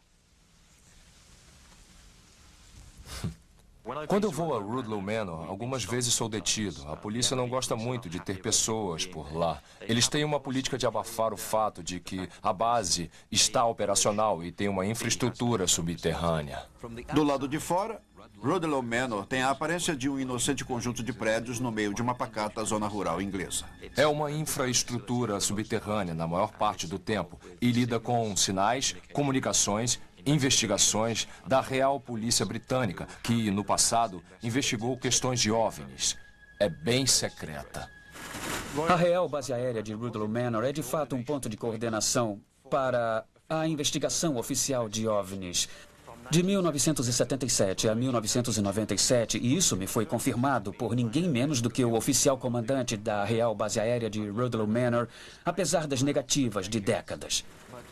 Quando eu vou a Rudloe Manor, algumas vezes sou detido. A polícia não gosta muito de ter pessoas por lá. Eles têm uma política de abafar o fato de que a base está operacional e tem uma infraestrutura subterrânea. Do lado de fora, Rudloe Manor tem a aparência de um inocente conjunto de prédios no meio de uma pacata zona rural inglesa. É uma infraestrutura subterrânea na maior parte do tempo e lida com sinais, comunicações, investigações da Real Polícia Britânica, que, no passado, investigou questões de OVNIs. É bem secreta. A Real Base Aérea de Rudloe Manor é, de fato, um ponto de coordenação para a investigação oficial de OVNIs. De 1977 a 1997, e isso me foi confirmado por ninguém menos do que o oficial comandante da Real Base Aérea de Rudloe Manor, apesar das negativas de décadas.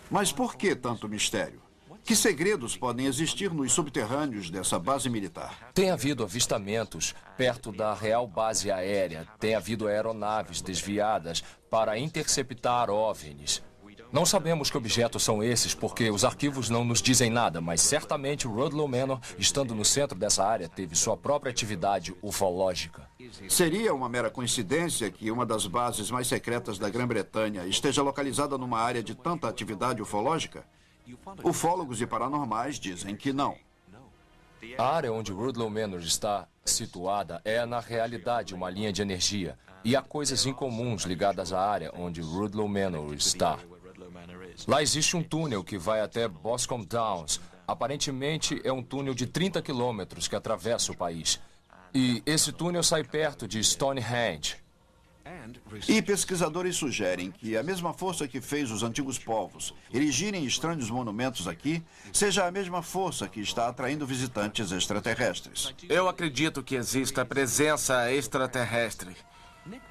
Mas por que tanto mistério? Que segredos podem existir nos subterrâneos dessa base militar? Tem havido avistamentos perto da Real Base Aérea. Tem havido aeronaves desviadas para interceptar OVNIs. Não sabemos que objetos são esses porque os arquivos não nos dizem nada, mas certamente Rudloe Manor, estando no centro dessa área, teve sua própria atividade ufológica. Seria uma mera coincidência que uma das bases mais secretas da Grã-Bretanha esteja localizada numa área de tanta atividade ufológica? Ufólogos e paranormais dizem que não. A área onde Rudloe Manor está situada é, na realidade, uma linha de energia. E há coisas incomuns ligadas à área onde Rudloe Manor está. Lá existe um túnel que vai até Boscombe Downs. Aparentemente, é um túnel de 30 quilômetros que atravessa o país. E esse túnel sai perto de Stonehenge. E pesquisadores sugerem que a mesma força que fez os antigos povos erigirem estranhos monumentos aqui seja a mesma força que está atraindo visitantes extraterrestres. Eu acredito que exista presença extraterrestre.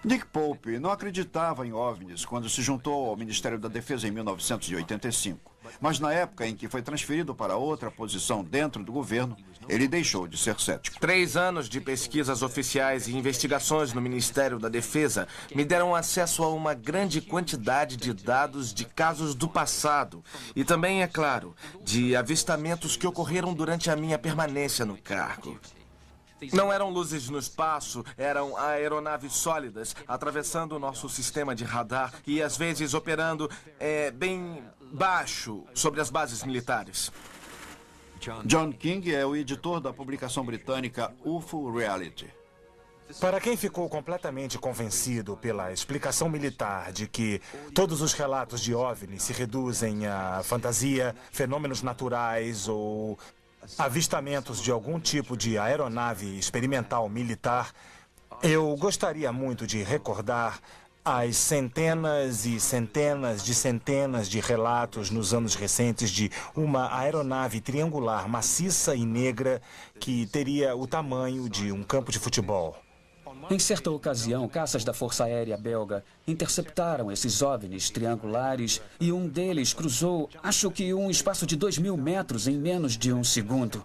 Nick Pope não acreditava em OVNIs quando se juntou ao Ministério da Defesa em 1985. Mas na época em que foi transferido para outra posição dentro do governo, ele deixou de ser cético. 3 anos de pesquisas oficiais e investigações no Ministério da Defesa me deram acesso a uma grande quantidade de dados de casos do passado. E também, é claro, de avistamentos que ocorreram durante a minha permanência no cargo. Não eram luzes no espaço, eram aeronaves sólidas atravessando o nosso sistema de radar e às vezes operando bem baixo sobre as bases militares. John King é o editor da publicação britânica UFO Reality. Para quem ficou completamente convencido pela explicação militar de que todos os relatos de OVNI se reduzem a fantasia, fenômenos naturais ou avistamentos de algum tipo de aeronave experimental militar, eu gostaria muito de recordar as centenas e centenas de relatos nos anos recentes de uma aeronave triangular maciça e negra que teria o tamanho de um campo de futebol. Em certa ocasião, caças da Força Aérea Belga interceptaram esses OVNIs triangulares e um deles cruzou, acho que um espaço de 2.000 metros em menos de um segundo.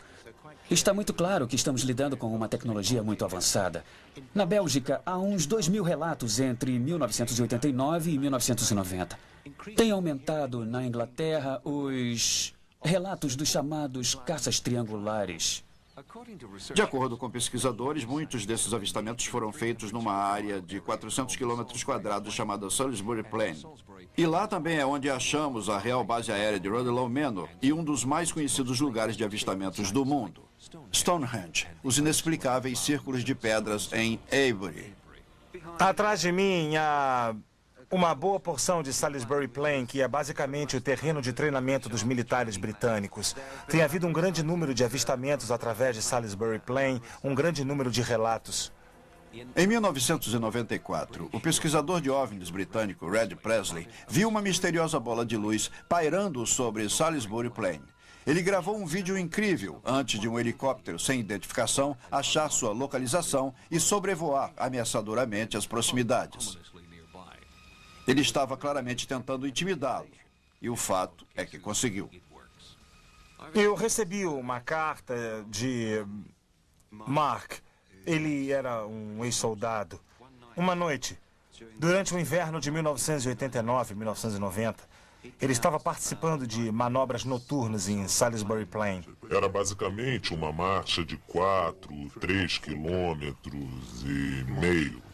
Está muito claro que estamos lidando com uma tecnologia muito avançada. Na Bélgica, há uns 2.000 relatos entre 1989 e 1990. Tem aumentado na Inglaterra os relatos dos chamados caças triangulares. De acordo com pesquisadores, muitos desses avistamentos foram feitos numa área de 400 quilômetros quadrados chamada Salisbury Plain. E lá também é onde achamos a real base aérea de Rudloe Manor e um dos mais conhecidos lugares de avistamentos do mundo, Stonehenge, os inexplicáveis círculos de pedras em Avebury. Atrás de mim há uma boa porção de Salisbury Plain, que é basicamente o terreno de treinamento dos militares britânicos. Tem havido um grande número de avistamentos através de Salisbury Plain, um grande número de relatos. Em 1994, o pesquisador de OVNIs britânico Red Presley viu uma misteriosa bola de luz pairando sobre Salisbury Plain. Ele gravou um vídeo incrível antes de um helicóptero sem identificação achar sua localização e sobrevoar ameaçadoramente as proximidades. Ele estava claramente tentando intimidá-lo, e o fato é que conseguiu. Eu recebi uma carta de Mark. Ele era um ex-soldado. Uma noite, durante o inverno de 1989-1990, ele estava participando de manobras noturnas em Salisbury Plain. Era basicamente uma marcha de 3 quilômetros e meio.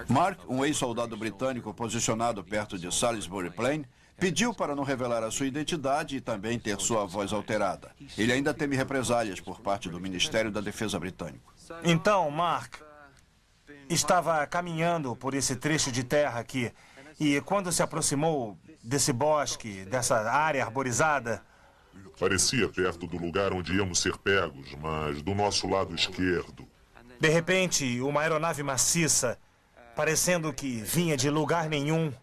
Mark, um ex-soldado britânico posicionado perto de Salisbury Plain, pediu para não revelar a sua identidade e também ter sua voz alterada. Ele ainda teme represálias por parte do Ministério da Defesa britânico. Então, Mark estava caminhando por esse trecho de terra aqui e quando se aproximou desse bosque, dessa área arborizada... Parecia perto do lugar onde íamos ser pegos, mas do nosso lado esquerdo. De repente, uma aeronave maciça, parecendo que vinha de lugar nenhum.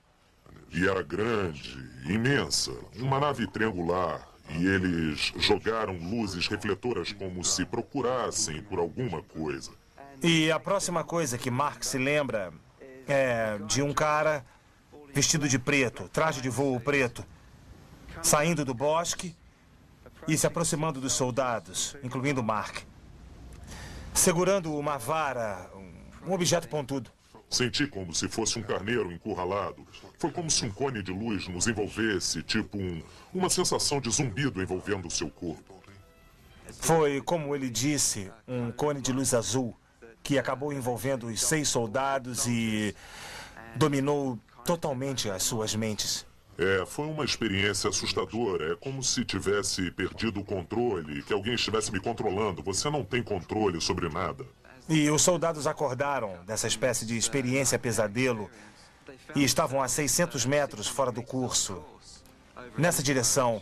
E era grande, imensa, uma nave triangular. E eles jogaram luzes refletoras como se procurassem por alguma coisa. E a próxima coisa que Mark se lembra é de um cara vestido de preto, traje de voo preto, saindo do bosque e se aproximando dos soldados, incluindo Mark, segurando uma vara, um objeto pontudo. Senti como se fosse um carneiro encurralado. Foi como se um cone de luz nos envolvesse, tipo uma sensação de zumbido envolvendo o seu corpo. Foi, como ele disse, um cone de luz azul que acabou envolvendo os 6 soldados e dominou totalmente as suas mentes. Foi uma experiência assustadora. É como se tivesse perdido o controle, que alguém estivesse me controlando. Você não tem controle sobre nada. E os soldados acordaram dessa espécie de experiência pesadelo e estavam a 600 metros fora do curso, nessa direção,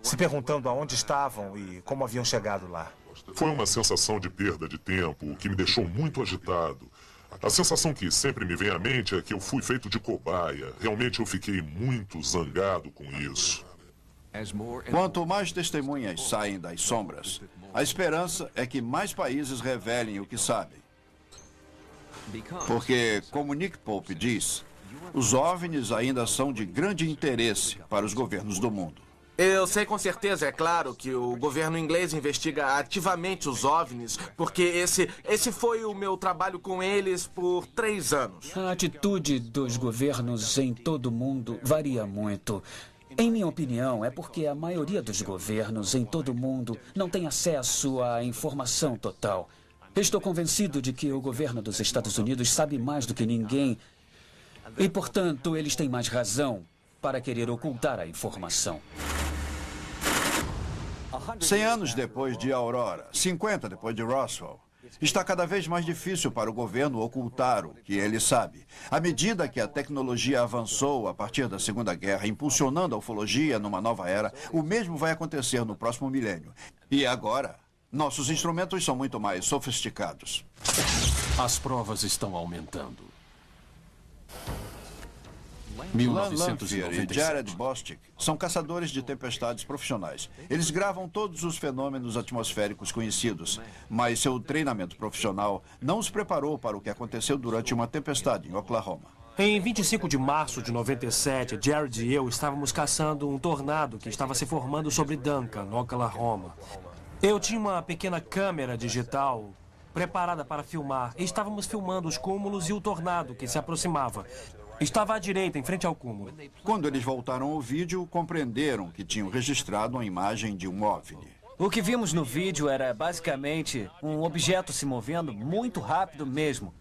se perguntando aonde estavam e como haviam chegado lá. Foi uma sensação de perda de tempo, que me deixou muito agitado. A sensação que sempre me vem à mente é que eu fui feito de cobaia. Realmente eu fiquei muito zangado com isso. Quanto mais testemunhas saem das sombras, a esperança é que mais países revelem o que sabem. Porque, como Nick Pope diz, os OVNIs ainda são de grande interesse para os governos do mundo. Eu sei com certeza, é claro, que o governo inglês investiga ativamente os OVNIs, porque esse foi o meu trabalho com eles por 3 anos. A atitude dos governos em todo o mundo varia muito. Em minha opinião, é porque a maioria dos governos em todo o mundo não tem acesso à informação total. Estou convencido de que o governo dos Estados Unidos sabe mais do que ninguém e, portanto, eles têm mais razão para querer ocultar a informação. 100 anos depois de Aurora, 50 depois de Roswell, Está cada vez mais difícil para o governo ocultar o que ele sabe. À medida que a tecnologia avançou a partir da Segunda Guerra, impulsionando a ufologia numa nova era, o mesmo vai acontecer no próximo milênio. E agora, nossos instrumentos são muito mais sofisticados. As provas estão aumentando. Lan Lanphier e Jared Bostic são caçadores de tempestades profissionais. Eles gravam todos os fenômenos atmosféricos conhecidos, mas seu treinamento profissional não os preparou para o que aconteceu durante uma tempestade em Oklahoma. Em 25 de março de 97, Jared e eu estávamos caçando um tornado que estava se formando sobre Duncan, Oklahoma. Eu tinha uma pequena câmera digital preparada para filmar e estávamos filmando os cúmulos e o tornado que se aproximava. Estava à direita, em frente ao cúmulo. Quando eles voltaram ao vídeo, compreenderam que tinham registrado uma imagem de um OVNI. O que vimos no vídeo era basicamente um objeto se movendo muito rápido mesmo.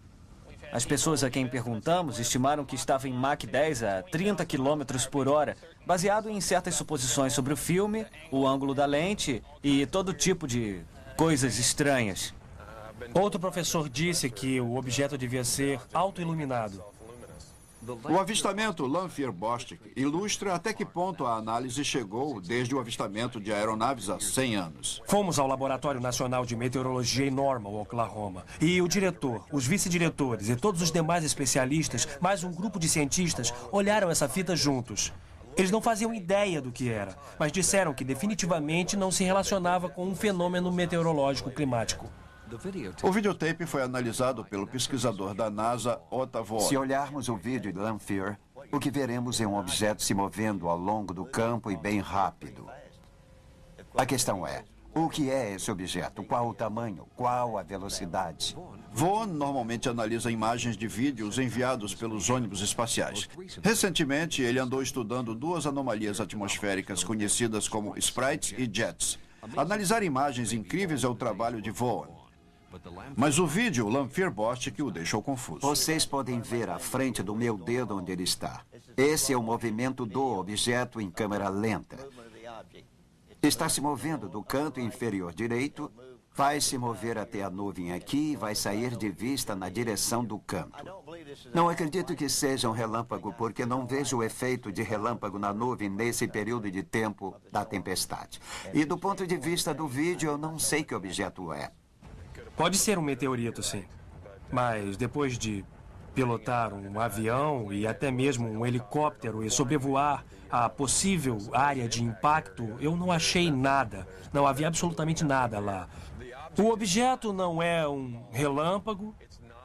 As pessoas a quem perguntamos estimaram que estava em Mach 10 a 30 km por hora, baseado em certas suposições sobre o filme, o ângulo da lente e todo tipo de coisas estranhas. Outro professor disse que o objeto devia ser autoiluminado. O avistamento Lanphier-Bostic ilustra até que ponto a análise chegou desde o avistamento de aeronaves há 100 anos. Fomos ao Laboratório Nacional de Meteorologia em Normal, Oklahoma. E o diretor, os vice-diretores e todos os demais especialistas, mais um grupo de cientistas, olharam essa fita juntos. Eles não faziam ideia do que era, mas disseram que definitivamente não se relacionava com um fenômeno meteorológico climático. O videotape foi analisado pelo pesquisador da NASA, Otto Vogt. Se olharmos o vídeo de Lanphier, o que veremos é um objeto se movendo ao longo do campo e bem rápido. A questão é, o que é esse objeto? Qual o tamanho? Qual a velocidade? Vogt normalmente analisa imagens de vídeos enviados pelos ônibus espaciais. Recentemente, ele andou estudando duas anomalias atmosféricas conhecidas como sprites e jets. Analisar imagens incríveis é o trabalho de Vogt. Mas o vídeo Lanphier-Bostic o deixou confuso. Vocês podem ver à frente do meu dedo onde ele está. Esse é o movimento do objeto em câmera lenta. Está se movendo do canto inferior direito, vai se mover até a nuvem aqui e vai sair de vista na direção do canto. Não acredito que seja um relâmpago, porque não vejo o efeito de relâmpago na nuvem nesse período de tempo da tempestade. E do ponto de vista do vídeo, eu não sei que objeto é. Pode ser um meteorito, sim. Mas depois de pilotar um avião e até mesmo um helicóptero e sobrevoar a possível área de impacto, eu não achei nada. Não havia absolutamente nada lá. O objeto não é um relâmpago,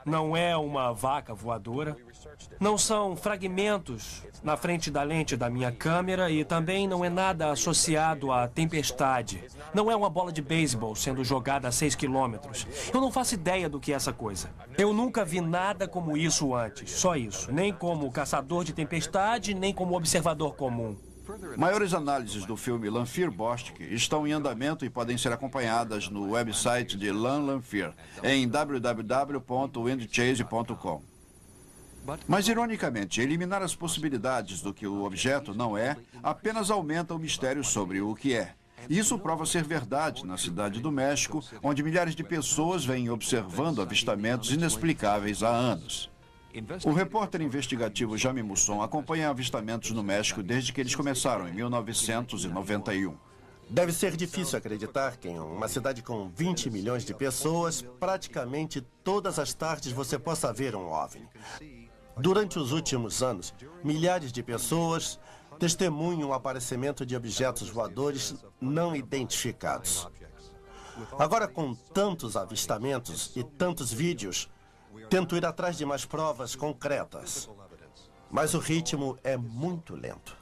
não é uma vaca voadora, não são fragmentos na frente da lente da minha câmera e também não é nada associado à tempestade. Não é uma bola de beisebol sendo jogada a 6 quilômetros. Eu não faço ideia do que é essa coisa. Eu nunca vi nada como isso antes, só isso. Nem como caçador de tempestade, nem como observador comum. Maiores análises do filme Lanphier-Bostic estão em andamento e podem ser acompanhadas no website de Lan Lanphier, em www.windchase.com. Mas, ironicamente, eliminar as possibilidades do que o objeto não é apenas aumenta o mistério sobre o que é. Isso prova ser verdade na cidade do México, onde milhares de pessoas vêm observando avistamentos inexplicáveis há anos. O repórter investigativo Jaime Musson acompanha avistamentos no México desde que eles começaram, em 1991. Deve ser difícil acreditar que em uma cidade com 20 milhões de pessoas, praticamente todas as tardes você possa ver um OVNI. Durante os últimos anos, milhares de pessoas testemunham o aparecimento de objetos voadores não identificados. Agora, com tantos avistamentos e tantos vídeos, tento ir atrás de mais provas concretas. Mas o ritmo é muito lento.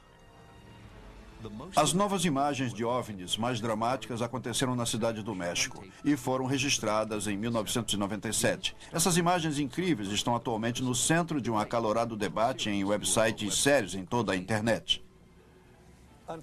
As novas imagens de OVNIs mais dramáticas aconteceram na cidade do México e foram registradas em 1997. Essas imagens incríveis estão atualmente no centro de um acalorado debate em websites sérios em toda a internet.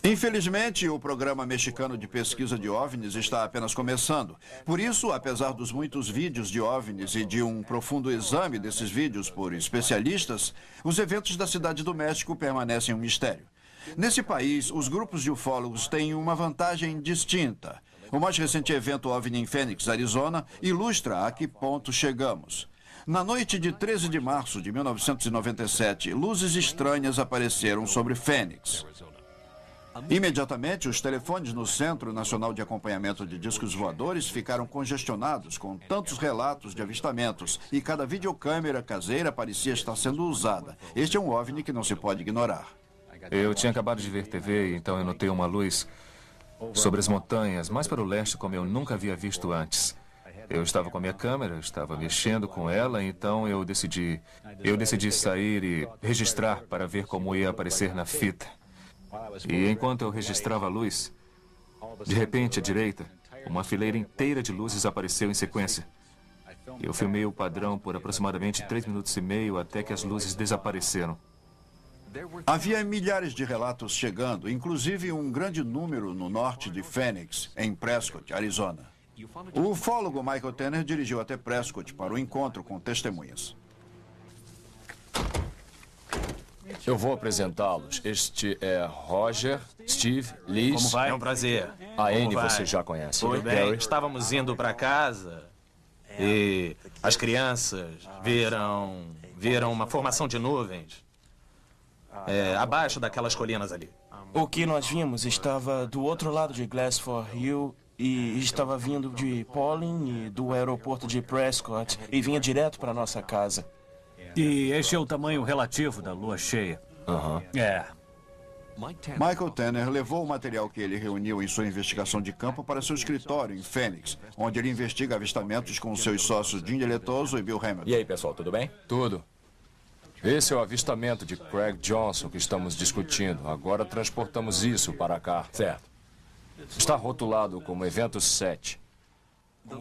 Infelizmente, o programa mexicano de pesquisa de OVNIs está apenas começando. Por isso, apesar dos muitos vídeos de OVNIs e de um profundo exame desses vídeos por especialistas, os eventos da cidade do México permanecem um mistério. Nesse país, os grupos de ufólogos têm uma vantagem distinta. O mais recente evento OVNI em Phoenix, Arizona, ilustra a que ponto chegamos. Na noite de 13 de março de 1997, luzes estranhas apareceram sobre Phoenix. Imediatamente, os telefones no Centro Nacional de Acompanhamento de Discos Voadores ficaram congestionados com tantos relatos de avistamentos e cada videocâmera caseira parecia estar sendo usada. Este é um OVNI que não se pode ignorar. Eu tinha acabado de ver TV, então eu notei uma luz sobre as montanhas, mais para o leste, como eu nunca havia visto antes. Eu estava com a minha câmera, estava mexendo com ela, então eu decidi sair e registrar para ver como ia aparecer na fita. E enquanto eu registrava a luz, de repente, à direita, uma fileira inteira de luzes apareceu em sequência. Eu filmei o padrão por aproximadamente 3 minutos e meio até que as luzes desapareceram. Havia milhares de relatos chegando, inclusive um grande número no norte de Phoenix, em Prescott, Arizona. O ufólogo Michael Tanner dirigiu até Prescott para o encontro com testemunhas. Eu vou apresentá-los. Este é Roger, Steve, Liz. Como vai? É um prazer. A Anne você já conhece. Tudo bem. Estávamos indo para casa e as crianças viram uma formação de nuvens abaixo daquelas colinas ali. O que nós vimos estava do outro lado de Glassford Hill e estava vindo de Pauling e do aeroporto de Prescott e vinha direto para nossa casa. E este é o tamanho relativo da lua cheia. É. Michael Tanner levou o material que ele reuniu em sua investigação de campo para seu escritório em Phoenix, onde ele investiga avistamentos com seus sócios Jim Diletoso e Bill Hamilton. E aí, pessoal, tudo bem? Tudo. Esse é o avistamento de Craig Johnson que estamos discutindo. Agora transportamos isso para cá. Certo. Está rotulado como evento 7.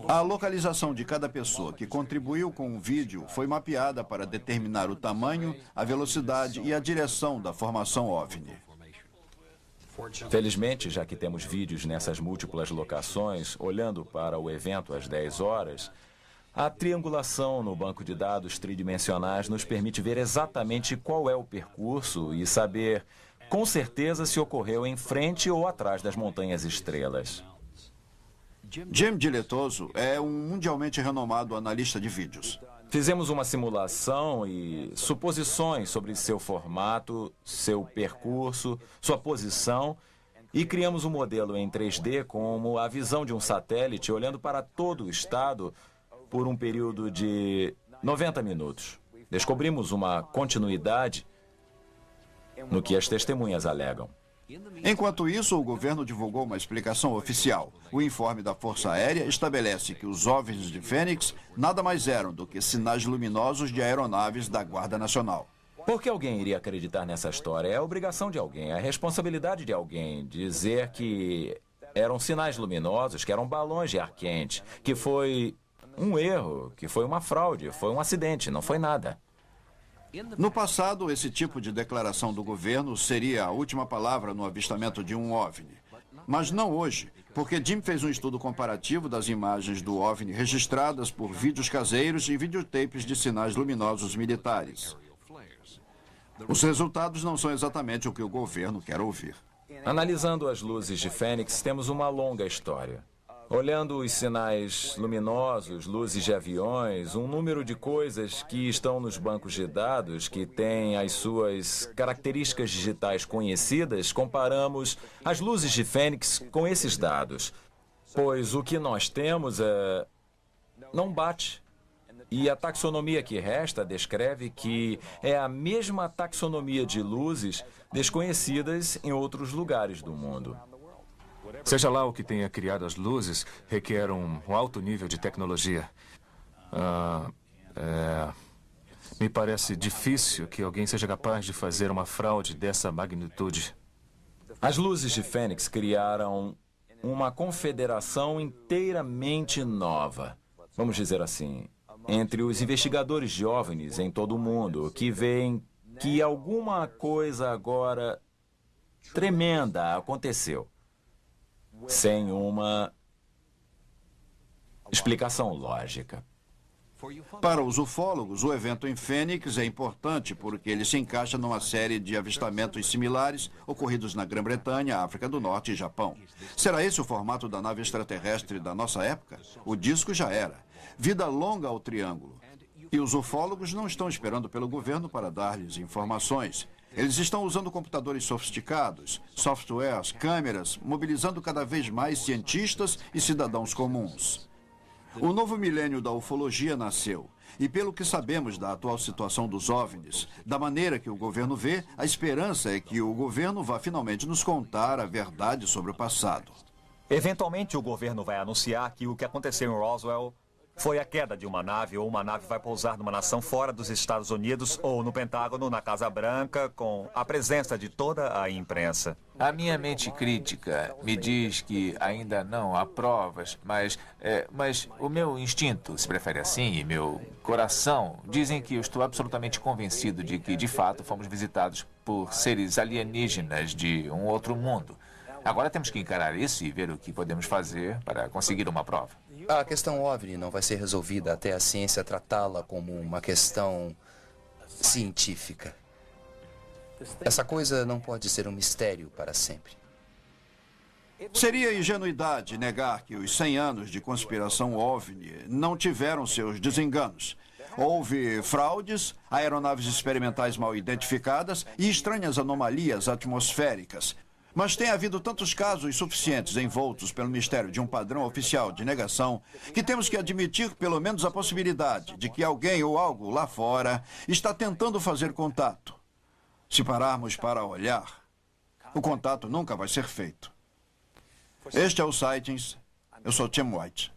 A localização de cada pessoa que contribuiu com o vídeo foi mapeada para determinar o tamanho, a velocidade e a direção da formação OVNI. Felizmente, já que temos vídeos nessas múltiplas locações, olhando para o evento às 10 horas, a triangulação no banco de dados tridimensionais nos permite ver exatamente qual é o percurso e saber com certeza se ocorreu em frente ou atrás das montanhas estrelas. Jim Diletoso é um mundialmente renomado analista de vídeos. Fizemos uma simulação e suposições sobre seu formato, seu percurso, sua posição e criamos um modelo em 3D como a visão de um satélite olhando para todo o estado por um período de 90 minutos. Descobrimos uma continuidade no que as testemunhas alegam. Enquanto isso, o governo divulgou uma explicação oficial. O informe da Força Aérea estabelece que os OVNIs de Phoenix nada mais eram do que sinais luminosos de aeronaves da Guarda Nacional. Por que alguém iria acreditar nessa história? É a obrigação de alguém, é a responsabilidade de alguém dizer que eram sinais luminosos, que eram balões de ar quente, que foi um erro, que foi uma fraude, foi um acidente, não foi nada. No passado, esse tipo de declaração do governo seria a última palavra no avistamento de um OVNI. Mas não hoje, porque Jim fez um estudo comparativo das imagens do OVNI registradas por vídeos caseiros e videotapes de sinais luminosos militares. Os resultados não são exatamente o que o governo quer ouvir. Analisando as luzes de Phoenix, temos uma longa história. Olhando os sinais luminosos, luzes de aviões, um número de coisas que estão nos bancos de dados que têm as suas características digitais conhecidas, comparamos as luzes de Phoenix com esses dados. Pois o que nós temos não bate. E a taxonomia que resta descreve que é a mesma taxonomia de luzes desconhecidas em outros lugares do mundo. Seja lá o que tenha criado as luzes, requer um alto nível de tecnologia. Me parece difícil que alguém seja capaz de fazer uma fraude dessa magnitude. As luzes de Phoenix criaram uma confederação inteiramente nova, vamos dizer assim, entre os investigadores de OVNIs em todo o mundo, que veem que alguma coisa agora tremenda aconteceu, sem uma explicação lógica. Para os ufólogos, o evento em Fênix é importante porque ele se encaixa numa série de avistamentos similares ocorridos na Grã-Bretanha, África do Norte e Japão. Será esse o formato da nave extraterrestre da nossa época? O disco já era. Vida longa ao triângulo. E os ufólogos não estão esperando pelo governo para dar-lhes informações. Eles estão usando computadores sofisticados, softwares, câmeras, mobilizando cada vez mais cientistas e cidadãos comuns. O novo milênio da ufologia nasceu. E pelo que sabemos da atual situação dos OVNIs, da maneira que o governo vê, a esperança é que o governo vá finalmente nos contar a verdade sobre o passado. Eventualmente o governo vai anunciar que o que aconteceu em Roswell foi a queda de uma nave, ou uma nave vai pousar numa nação fora dos Estados Unidos ou no Pentágono, na Casa Branca, com a presença de toda a imprensa. A minha mente crítica me diz que ainda não há provas, mas o meu instinto, se prefere assim, e meu coração dizem que eu estou absolutamente convencido de que, de fato, fomos visitados por seres alienígenas de um outro mundo. Agora temos que encarar isso e ver o que podemos fazer para conseguir uma prova. A questão OVNI não vai ser resolvida até a ciência tratá-la como uma questão científica. Essa coisa não pode ser um mistério para sempre. Seria ingenuidade negar que os 100 anos de conspiração OVNI não tiveram seus desenganos. Houve fraudes, aeronaves experimentais mal identificadas e estranhas anomalias atmosféricas. Mas tem havido tantos casos suficientes envoltos pelo mistério de um padrão oficial de negação que temos que admitir pelo menos a possibilidade de que alguém ou algo lá fora está tentando fazer contato. Se pararmos para olhar, o contato nunca vai ser feito. Este é o Sightings. Eu sou Tim White.